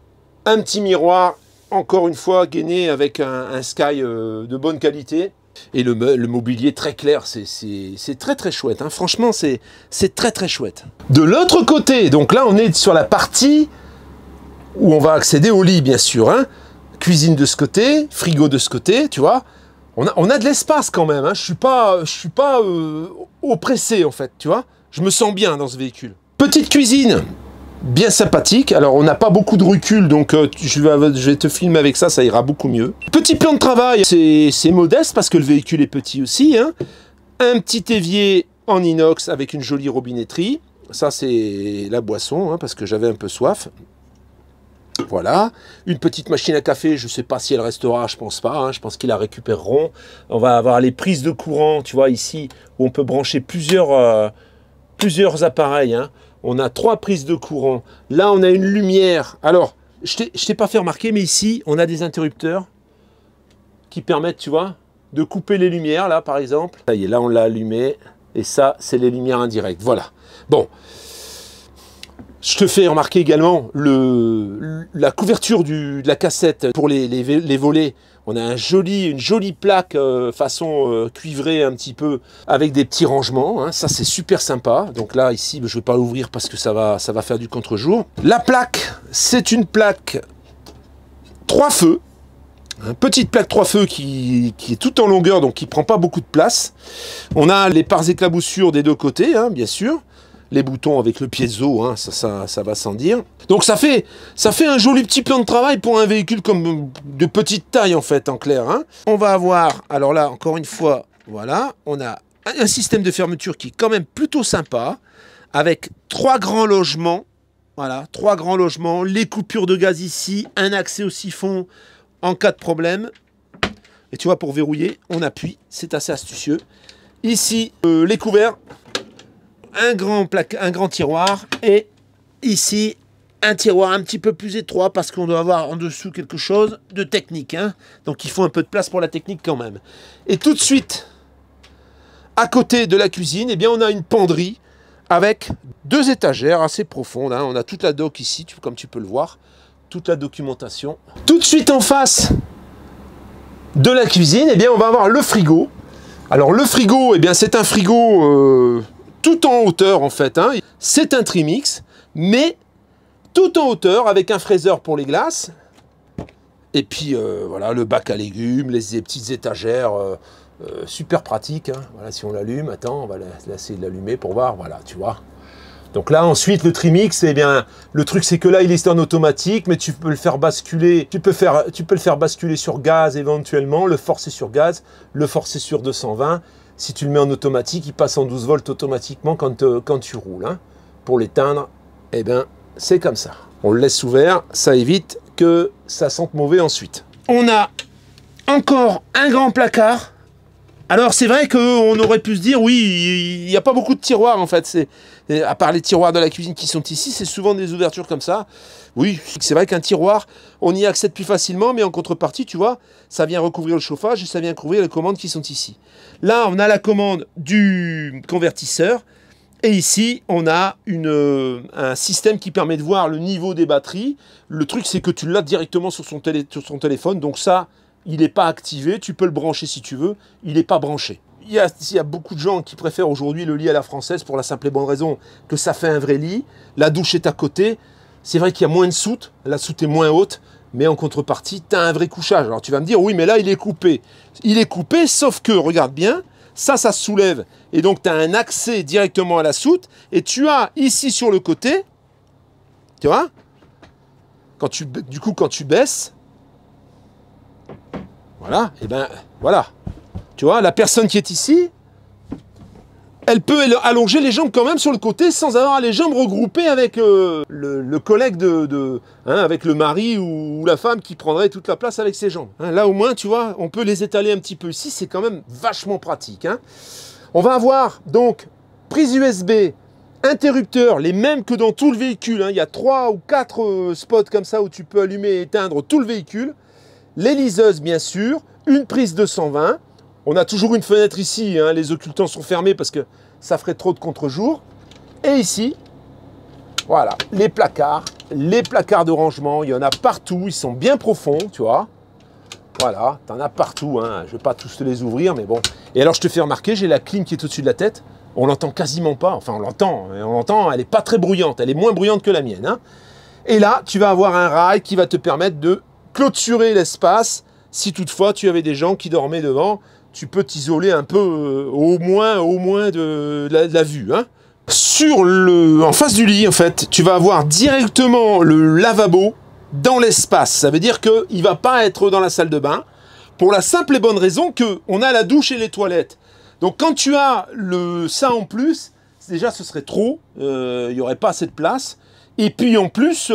un petit miroir, encore une fois gainé avec un sky de bonne qualité. Et le mobilier très clair, c'est très très chouette, hein. Franchement c'est très très chouette. De l'autre côté, donc là on est sur la partie où on va accéder au lit bien sûr, hein. Cuisine de ce côté, frigo de ce côté, tu vois. On a de l'espace quand même, hein. Je suis pas oppressé en fait, tu vois. Je me sens bien dans ce véhicule. Petite cuisine, bien sympathique. Alors on n'a pas beaucoup de recul, donc je vais te filmer avec ça, ça ira beaucoup mieux. Petit plan de travail, c'est modeste parce que le véhicule est petit aussi, hein. Un petit évier en inox avec une jolie robinetterie. Ça c'est la boisson, hein, parce que j'avais un peu soif. Voilà. Une petite machine à café, je ne sais pas si elle restera, je pense pas, hein, je pense qu'ils la récupéreront. On va avoir les prises de courant, tu vois ici, où on peut brancher plusieurs appareils, hein. On a 3 prises de courant. Là, on a une lumière. Alors, je t'ai pas fait remarquer, mais ici, on a des interrupteurs qui permettent, tu vois, de couper les lumières, là, par exemple. Ça y est, là, on l'a allumé. Et ça, c'est les lumières indirectes. Voilà. Bon. Je te fais remarquer également la couverture de la cassette pour les volets. On a une jolie plaque façon cuivrée un petit peu avec des petits rangements, hein. Ça c'est super sympa. Donc là ici je ne vais pas l'ouvrir parce que ça va faire du contre-jour. La plaque, c'est une plaque 3 feux. Une petite plaque 3 feux qui est toute en longueur, donc qui ne prend pas beaucoup de place. On a les pares éclaboussures des deux côtés, hein, bien sûr. Les boutons avec le piezo, hein, ça va sans dire. Donc ça fait un joli petit plan de travail pour un véhicule comme de petite taille en fait, en clair, hein. On va avoir, alors là encore une fois, voilà, on a un système de fermeture qui est quand même plutôt sympa, avec 3 grands logements, voilà, 3 grands logements, les coupures de gaz ici, un accès au siphon en cas de problème. Et tu vois, pour verrouiller, on appuie, c'est assez astucieux. Ici, les couverts. Un grand tiroir et ici un tiroir un petit peu plus étroit parce qu'on doit avoir en dessous quelque chose de technique, hein. Donc il faut un peu de place pour la technique quand même. Et tout de suite, à côté de la cuisine, eh bien, on a une penderie avec 2 étagères assez profondes, hein. On a toute la doc ici, comme tu peux le voir, toute la documentation. Tout de suite en face de la cuisine, eh bien, on va avoir le frigo. Alors le frigo, eh bien, c'est un frigo... tout en hauteur en fait, hein. C'est un Trimix, mais tout en hauteur avec un fraiseur pour les glaces. Et puis voilà, le bac à légumes, les petites étagères, super pratique, hein. Voilà, si on l'allume, attends, on va essayer de l'allumer pour voir, voilà, tu vois. Donc là ensuite le Trimix, eh bien, le truc c'est que là il est en automatique, mais tu peux le faire basculer, tu peux le faire basculer sur gaz éventuellement, le forcer sur gaz, le forcer sur 220. Si tu le mets en automatique, il passe en 12 volts automatiquement quand tu roules, hein. Pour l'éteindre, eh bien, c'est comme ça. On le laisse ouvert, ça évite que ça sente mauvais ensuite. On a encore un grand placard. Alors, c'est vrai qu'on aurait pu se dire, oui, il n'y a pas beaucoup de tiroirs, en fait. À part les tiroirs de la cuisine qui sont ici, c'est souvent des ouvertures comme ça. Oui, c'est vrai qu'un tiroir, on y accède plus facilement, mais en contrepartie, tu vois, ça vient recouvrir le chauffage et ça vient couvrir les commandes qui sont ici. Là, on a la commande du convertisseur. Et ici, on a un système qui permet de voir le niveau des batteries. Le truc, c'est que tu l'as directement sur son téléphone. Donc ça, il n'est pas activé. Tu peux le brancher si tu veux. Il n'est pas branché. Il y a beaucoup de gens qui préfèrent aujourd'hui le lit à la française pour la simple et bonne raison que ça fait un vrai lit. La douche est à côté. C'est vrai qu'il y a moins de soute. La soute est moins haute. Mais en contrepartie, tu as un vrai couchage. Alors tu vas me dire, oui, mais là, il est coupé. Il est coupé, sauf que, regarde bien, ça se soulève. Et donc, tu as un accès directement à la soute. Et tu as ici sur le côté, tu vois, quand tu baisses, Voilà, et ben voilà. Tu vois, la personne qui est ici, elle peut allonger les jambes quand même sur le côté sans avoir les jambes regroupées avec le collègue avec le mari ou la femme qui prendrait toute la place avec ses jambes. Hein, là au moins, tu vois, on peut les étaler un petit peu ici, c'est quand même vachement pratique. Hein. On va avoir donc prise USB, interrupteur, les mêmes que dans tout le véhicule. Hein. Il y a 3 ou 4 spots comme ça où tu peux allumer et éteindre tout le véhicule. Les liseuses, bien sûr, une prise 220. On a toujours une fenêtre ici, hein, les occultants sont fermés parce que ça ferait trop de contre-jour. Et ici, voilà, les placards de rangement, il y en a partout, ils sont bien profonds, tu vois. Voilà, tu en as partout, hein. Je ne vais pas tous te les ouvrir, mais bon. Et alors, je te fais remarquer, j'ai la clim qui est au-dessus de la tête. On l'entend quasiment pas, enfin on l'entend, elle n'est pas très bruyante, elle est moins bruyante que la mienne. Hein. Et là, tu vas avoir un rail qui va te permettre de clôturer l'espace. Si toutefois, tu avais des gens qui dormaient devant, tu peux t'isoler un peu, au moins de la vue. Hein. En face du lit, en fait, tu vas avoir directement le lavabo dans l'espace. Ça veut dire qu'il ne va pas être dans la salle de bain, pour la simple et bonne raison qu'on a la douche et les toilettes. Donc quand tu as ça en plus, déjà ce serait trop, il n'y aurait pas assez de place. Et puis en plus,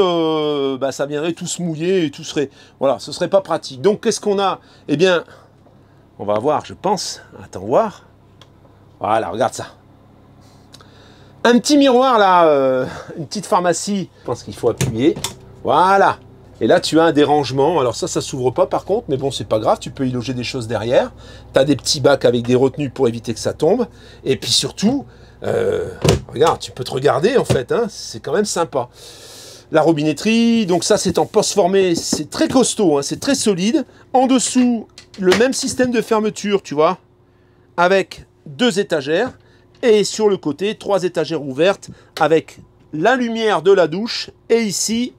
ça viendrait tout se mouiller et tout serait... Voilà, ce ne serait pas pratique. Donc qu'est-ce qu'on a? Eh bien... On va voir, je pense. Attends voir. Voilà, regarde ça. Un petit miroir là, une petite pharmacie. Je pense qu'il faut appuyer. Voilà. Et là, tu as un dérangement. Alors ça s'ouvre pas par contre, mais bon, c'est pas grave. Tu peux y loger des choses derrière. Tu as des petits bacs avec des retenues pour éviter que ça tombe. Et puis surtout, regarde, tu peux te regarder en fait. Hein, c'est quand même sympa. La robinetterie, donc ça c'est en poste formé, c'est très costaud, hein, c'est très solide. En dessous, le même système de fermeture, tu vois, avec 2 étagères. Et sur le côté, 3 étagères ouvertes avec la lumière de la douche. Et ici,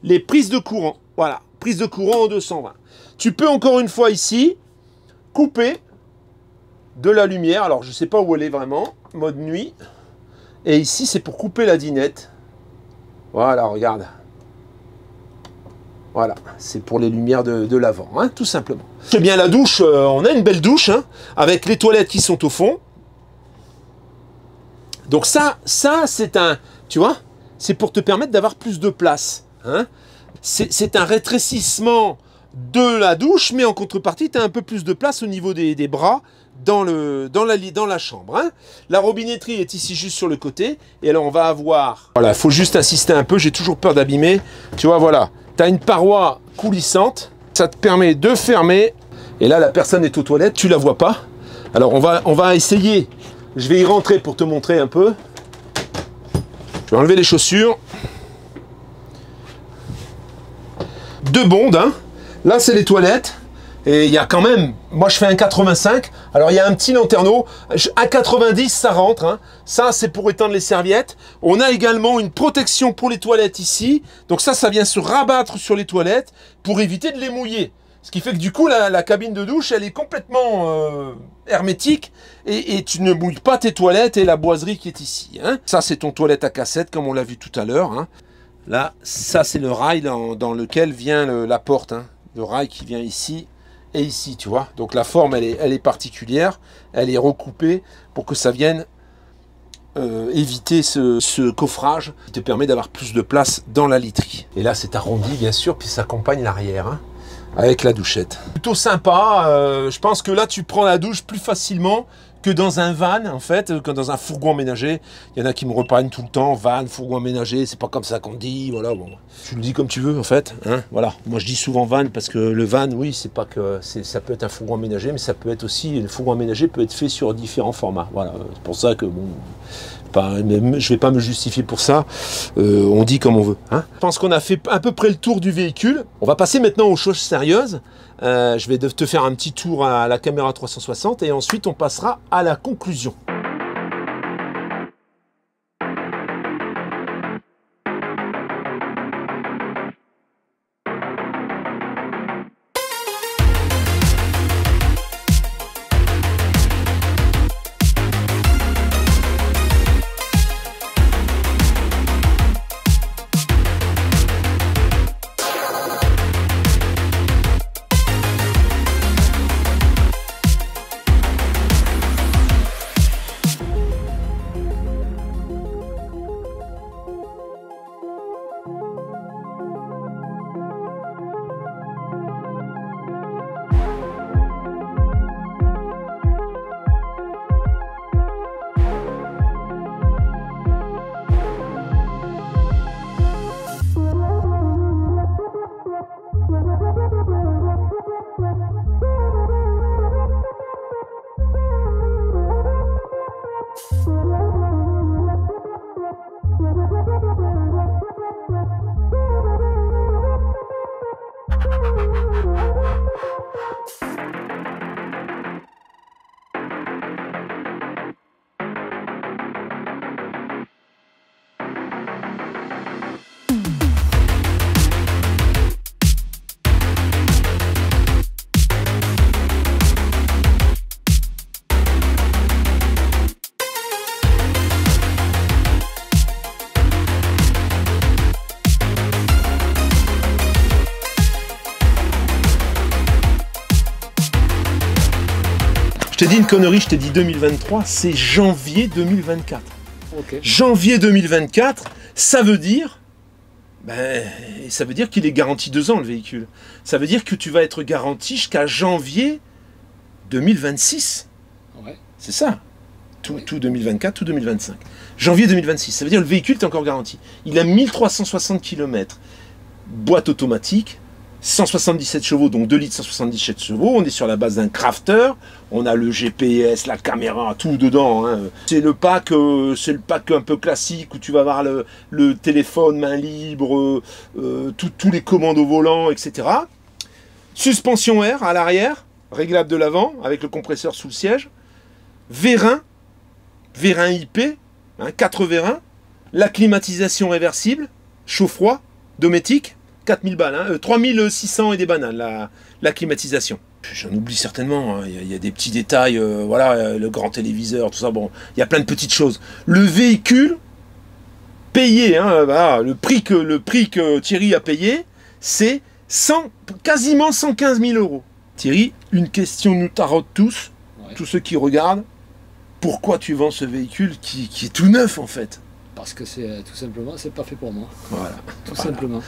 les prises de courant. Voilà, prise de courant en 220. Tu peux encore une fois ici, couper de la lumière. Alors je ne sais pas où elle est vraiment, mode nuit. Et ici, c'est pour couper la dinette. Voilà, regarde. Voilà, c'est pour les lumières de l'avant, hein, tout simplement. C'est bien la douche, on a une belle douche, hein, avec les toilettes qui sont au fond. Donc ça c'est tu vois, c'est pour te permettre d'avoir plus de place. Hein. C'est un rétrécissement de la douche, mais en contrepartie, tu as un peu plus de place au niveau des bras dans la chambre. Hein. La robinetterie est ici juste sur le côté. Et alors on va avoir... Voilà, il faut juste insister un peu, j'ai toujours peur d'abîmer. Tu vois, voilà, tu as une paroi coulissante. Ça te permet de fermer. Et là, la personne est aux toilettes, tu la vois pas. Alors on va essayer. Je vais y rentrer pour te montrer un peu. Je vais enlever les chaussures. 2 bondes, hein. Là, c'est les toilettes. Et il y a quand même, moi je fais un 85, alors il y a un petit lanterneau, un 90 ça rentre, hein. Ça c'est pour étendre les serviettes. On a également une protection pour les toilettes ici, donc ça vient se rabattre sur les toilettes pour éviter de les mouiller. Ce qui fait que du coup la cabine de douche elle est complètement hermétique et tu ne mouilles pas tes toilettes et la boiserie qui est ici. Hein. Ça c'est ton toilette à cassette comme on l'a vu tout à l'heure. Hein. Là, ça c'est le rail dans lequel vient la porte, hein. Le rail qui vient ici. Et ici, tu vois, donc la forme, elle est particulière, elle est recoupée pour que ça vienne éviter ce coffrage qui te permet d'avoir plus de place dans la literie. Et là, c'est arrondi, bien sûr, puis ça accompagne l'arrière, hein, avec la douchette. Plutôt sympa, je pense que là, tu prends la douche plus facilement que dans un van, en fait, que dans un fourgon aménagé. Il y en a qui me reprennent tout le temps, van, fourgon aménagé, c'est pas comme ça qu'on dit, voilà, bon. Tu le dis comme tu veux, en fait, hein, voilà. Moi, je dis souvent van, parce que le van, oui, c'est pas que... ça peut être un fourgon aménagé, mais ça peut être aussi... Le fourgon aménagé peut être fait sur différents formats, voilà. C'est pour ça que, bon... je vais pas me justifier pour ça, on dit comme on veut. Hein. Je pense qu'on a fait à peu près le tour du véhicule. On va passer maintenant aux choses sérieuses. Je vais te faire un petit tour à la caméra 360 et ensuite on passera à la conclusion. Je t'ai dit une connerie, je t'ai dit 2023, c'est janvier 2024. Ok. Janvier 2024, ça veut dire... ça veut dire qu'il est garanti 2 ans, le véhicule. Ça veut dire que tu vas être garanti jusqu'à janvier 2026. Ouais. C'est ça. Tout 2024, tout 2025. Janvier 2026, ça veut dire que le véhicule est encore garanti. Il a 1360 km. Boîte automatique, 177 chevaux, donc 2 litres 177 chevaux. On est sur la base d'un crafter. On a le GPS, la caméra, tout dedans. Hein. C'est le pack un peu classique où tu vas avoir le téléphone, main libre, tous les commandes au volant, etc. Suspension air à l'arrière, réglable de l'avant, avec le compresseur sous le siège. Vérin IP, 4 vérins. La climatisation réversible, chaud-froid, dométique. 4000 balles, 3600 et des bananes, la climatisation. J'en oublie certainement, il y a des petits détails, voilà, le grand téléviseur, tout ça, bon, il y a plein de petites choses. Le véhicule payé, voilà, le prix que Thierry a payé, c'est quasiment 115 000 euros. Thierry, une question nous taraude tous, tous ceux qui regardent, pourquoi tu vends ce véhicule qui est tout neuf en fait? Parce que tout simplement, c'est pas fait pour moi. Voilà. Tout simplement.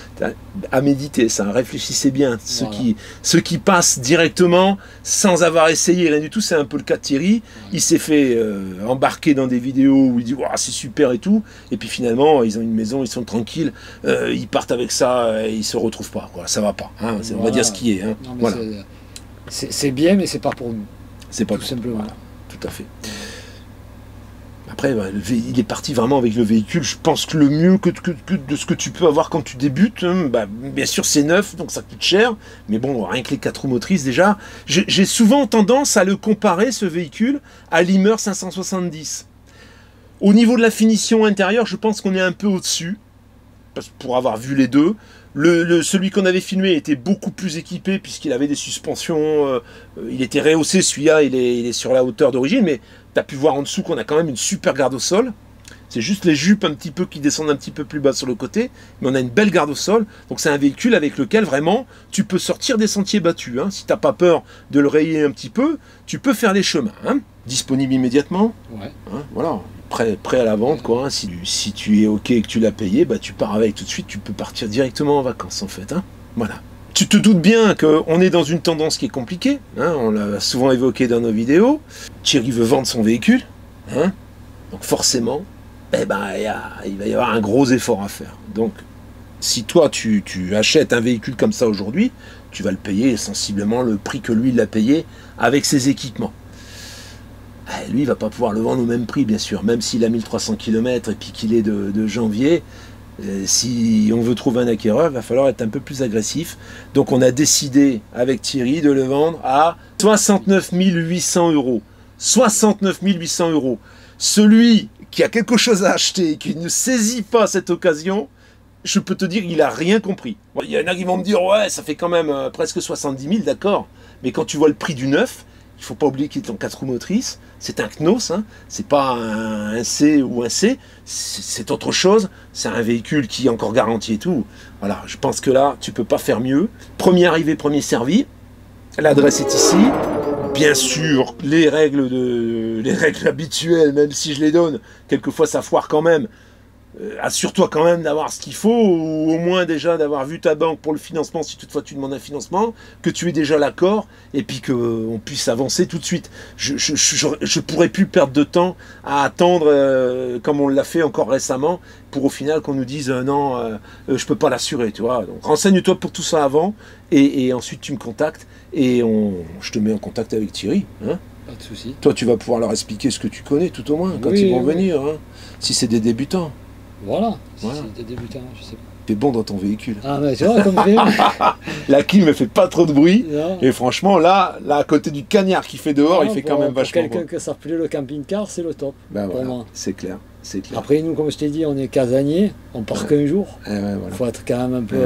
À méditer, ça. Réfléchissez bien. Voilà. Ceux qui passent directement sans avoir essayé rien du tout, c'est un peu le cas de Thierry. Ouais. Il s'est fait embarquer dans des vidéos où il dit wow, c'est super et tout. Et puis finalement, ils ont une maison, ils sont tranquilles. Ils partent avec ça et ils se retrouvent pas. Quoi. Ça va pas. Hein. Voilà. On va dire ce qui est. Hein. Non, voilà. C'est bien, mais c'est pas pour nous. C'est pas tout simplement. Voilà. Tout à fait. Après, il est parti vraiment avec le véhicule. Je pense que le mieux que de ce que tu peux avoir quand tu débutes, bien sûr c'est neuf, donc ça coûte cher. Mais bon, rien que les 4 roues motrices déjà. J'ai souvent tendance à le comparer, ce véhicule, à l'Imer 570. Au niveau de la finition intérieure, je pense qu'on est un peu au-dessus. Pour avoir vu les deux. Celui qu'on avait filmé était beaucoup plus équipé puisqu'il avait des suspensions, il était rehaussé, celui-là il est sur la hauteur d'origine, mais tu as pu voir en dessous qu'on a quand même une super garde au sol. C'est juste les jupes un petit peu qui descendent un petit peu plus bas sur le côté, mais on a une belle garde au sol, donc c'est un véhicule avec lequel vraiment tu peux sortir des sentiers battus. Hein. Si tu n'as pas peur de le rayer un petit peu, tu peux faire les chemins. Hein. Disponible immédiatement. Ouais. Hein, voilà. Prêt à la vente, quoi. Hein. Si tu es OK et que tu l'as payé, tu pars avec tout de suite, tu peux partir directement en vacances, en fait. Hein. Voilà. Tu te doutes bien qu'on est dans une tendance qui est compliquée. Hein. On l'a souvent évoqué dans nos vidéos. Thierry veut vendre son véhicule. Hein. Donc forcément, il va y avoir un gros effort à faire. Donc, si toi, tu achètes un véhicule comme ça aujourd'hui, tu vas le payer sensiblement le prix que lui, il l'a payé avec ses équipements. Lui, il va pas pouvoir le vendre au même prix, bien sûr, même s'il a 1300 km et puis qu'il est de janvier. Si on veut trouver un acquéreur, il va falloir être un peu plus agressif. Donc on a décidé avec Thierry de le vendre à 69 800 euros. 69 800 euros. Celui qui a quelque chose à acheter et qui ne saisit pas cette occasion, je peux te dire qu'il n'a rien compris. Il y en a qui vont me dire, ouais, ça fait quand même presque 70 000, d'accord. Mais quand tu vois le prix du neuf, il ne faut pas oublier qu'il est en 4 roues motrices, c'est un Knos, hein. C'est pas un C ou un C, c'est autre chose, c'est un véhicule qui est encore garanti et tout. Voilà, je pense que là, tu ne peux pas faire mieux. Premier arrivé, premier servi, l'adresse est ici. Bien sûr, les règles habituelles, même si je les donne, quelquefois ça foire quand même. Assure-toi quand même d'avoir ce qu'il faut, ou au moins déjà d'avoir vu ta banque pour le financement, si toutefois tu demandes un financement, que tu aies déjà l'accord, et puis qu'on puisse avancer tout de suite. Je pourrais plus perdre de temps à attendre, comme on l'a fait encore récemment, pour au final qu'on nous dise non, je peux pas l'assurer, tu vois. Donc renseigne-toi pour tout ça avant, et ensuite tu me contactes, et je te mets en contact avec Thierry. Hein. Pas de souci. Toi, tu vas pouvoir leur expliquer ce que tu connais, tout au moins, quand ils vont venir, hein, si c'est des débutants. Voilà, c'est des débutants, je sais pas. T'es bon dans ton véhicule. Ah mais tu vois comme j'ai. La clim ne fait pas trop de bruit. Non. Et franchement, là, à côté du cagnard qui fait dehors, il fait quand même vachement bon. Quelqu'un que ça plus le camping-car, c'est le top. Ben voilà, c'est clair. Après, nous, comme je t'ai dit, on est casaniers, on part qu'un jour. Voilà. Faut être quand même un peu.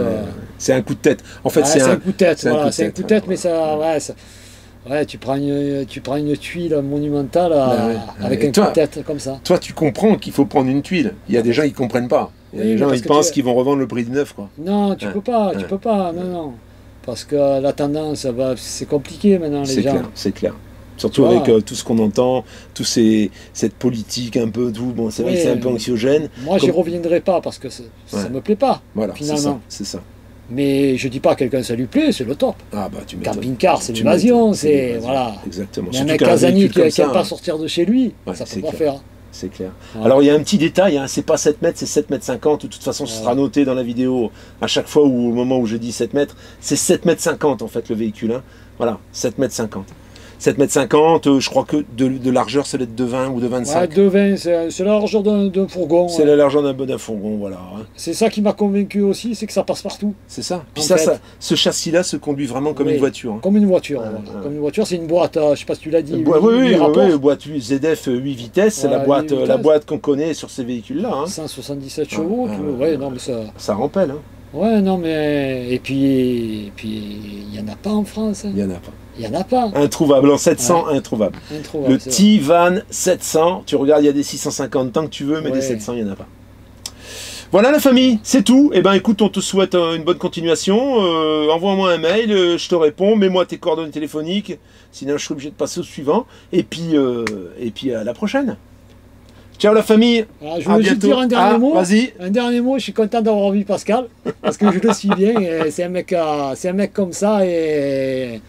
C'est un coup de tête. En fait, c'est un coup de tête. Voilà, c'est un coup de tête, mais ça. Ouais. Ouais, tu prends une tuile monumentale avec un coup de tête comme ça. Toi, tu comprends qu'il faut prendre une tuile. Il y a des gens qui ne comprennent pas. Il y a des gens qui pensent qu'ils vont revendre le prix du neuf, quoi. Non, tu peux pas, non. Parce que la tendance, c'est compliqué maintenant, les gens. C'est clair. Surtout avec tout ce qu'on entend, cette politique un peu, tout. Bon, c'est vrai que c'est un peu anxiogène. Moi, j'y reviendrai pas parce que ça me plaît pas, voilà, finalement. C'est ça. Mais je dis pas à quelqu'un ça lui plaît, c'est le top. Ah bah tu m'étonnes. Camping-car, c'est l'évasion, c'est voilà. Exactement. Mais un mec casanier qui n'aime pas sortir de chez lui, ça peut pas faire. C'est clair. Ouais. Alors il y a un petit détail, hein, c'est pas 7 mètres, c'est 7 mètres 50. De toute façon, ce sera noté dans la vidéo à chaque fois où, au moment où je dis 7 mètres, c'est 7 mètres 50 en fait le véhicule. Hein. Voilà, 7 mètres 50. 7 mètres 50, je crois que de largeur, ça doit être de 20 ou de 25. Ouais, de 20, c'est la largeur d'un fourgon. C'est la largeur d'un fourgon, voilà. Hein. C'est ça qui m'a convaincu aussi, c'est que ça passe partout. C'est ça. Puis ce châssis-là se conduit vraiment comme une voiture. Hein. Comme une voiture, voilà. Comme une voiture, c'est une boîte, je sais pas si tu l'as dit. Oui, boîte ZF 8 vitesses, c'est la boîte qu'on connaît sur ces véhicules-là. Hein. 177 chevaux, ouais, non mais ça... Ça rempelle, hein. Ouais, non mais... Et puis il y en a pas en France. Hein. Il y en a pas. Il n'y en a pas. Introuvable, en 700, introuvable. Le T-Van 700, tu regardes, il y a des 650 tant que tu veux, mais des 700, il n'y en a pas. Voilà la famille, c'est tout. Eh ben écoute, on te souhaite une bonne continuation. Envoie-moi un mail, je te réponds. Mets-moi tes coordonnées téléphoniques, sinon je suis obligé de passer au suivant. Et puis à la prochaine. Ciao la famille. Alors, je voulais juste dire un dernier mot. Vas-y. Un dernier mot, je suis content d'avoir vu Pascal, parce que je le suis bien. C'est un mec comme ça et...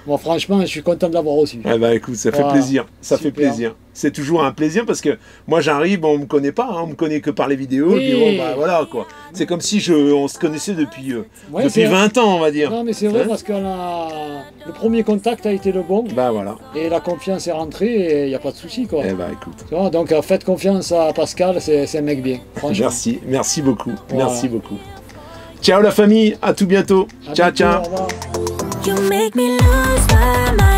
Bon, franchement, je suis content de l'avoir reçu. Eh ben, écoute, ça fait plaisir. Ça fait plaisir. C'est toujours un plaisir parce que moi, j'arrive, on me connaît pas, hein, on me connaît que par les vidéos. Et puis bon, bah voilà quoi. C'est comme si on se connaissait depuis 20 ans, on va dire. Non, mais c'est vrai parce que le premier contact a été le bon. Bah voilà. Et la confiance est rentrée et il n'y a pas de souci quoi. Eh ben, écoute. Tu vois, donc faites confiance à Pascal, c'est un mec bien. Franchement. Merci beaucoup. Voilà. Merci beaucoup. Ciao la famille, à tout bientôt. Ciao, ciao. You make me lose my mind.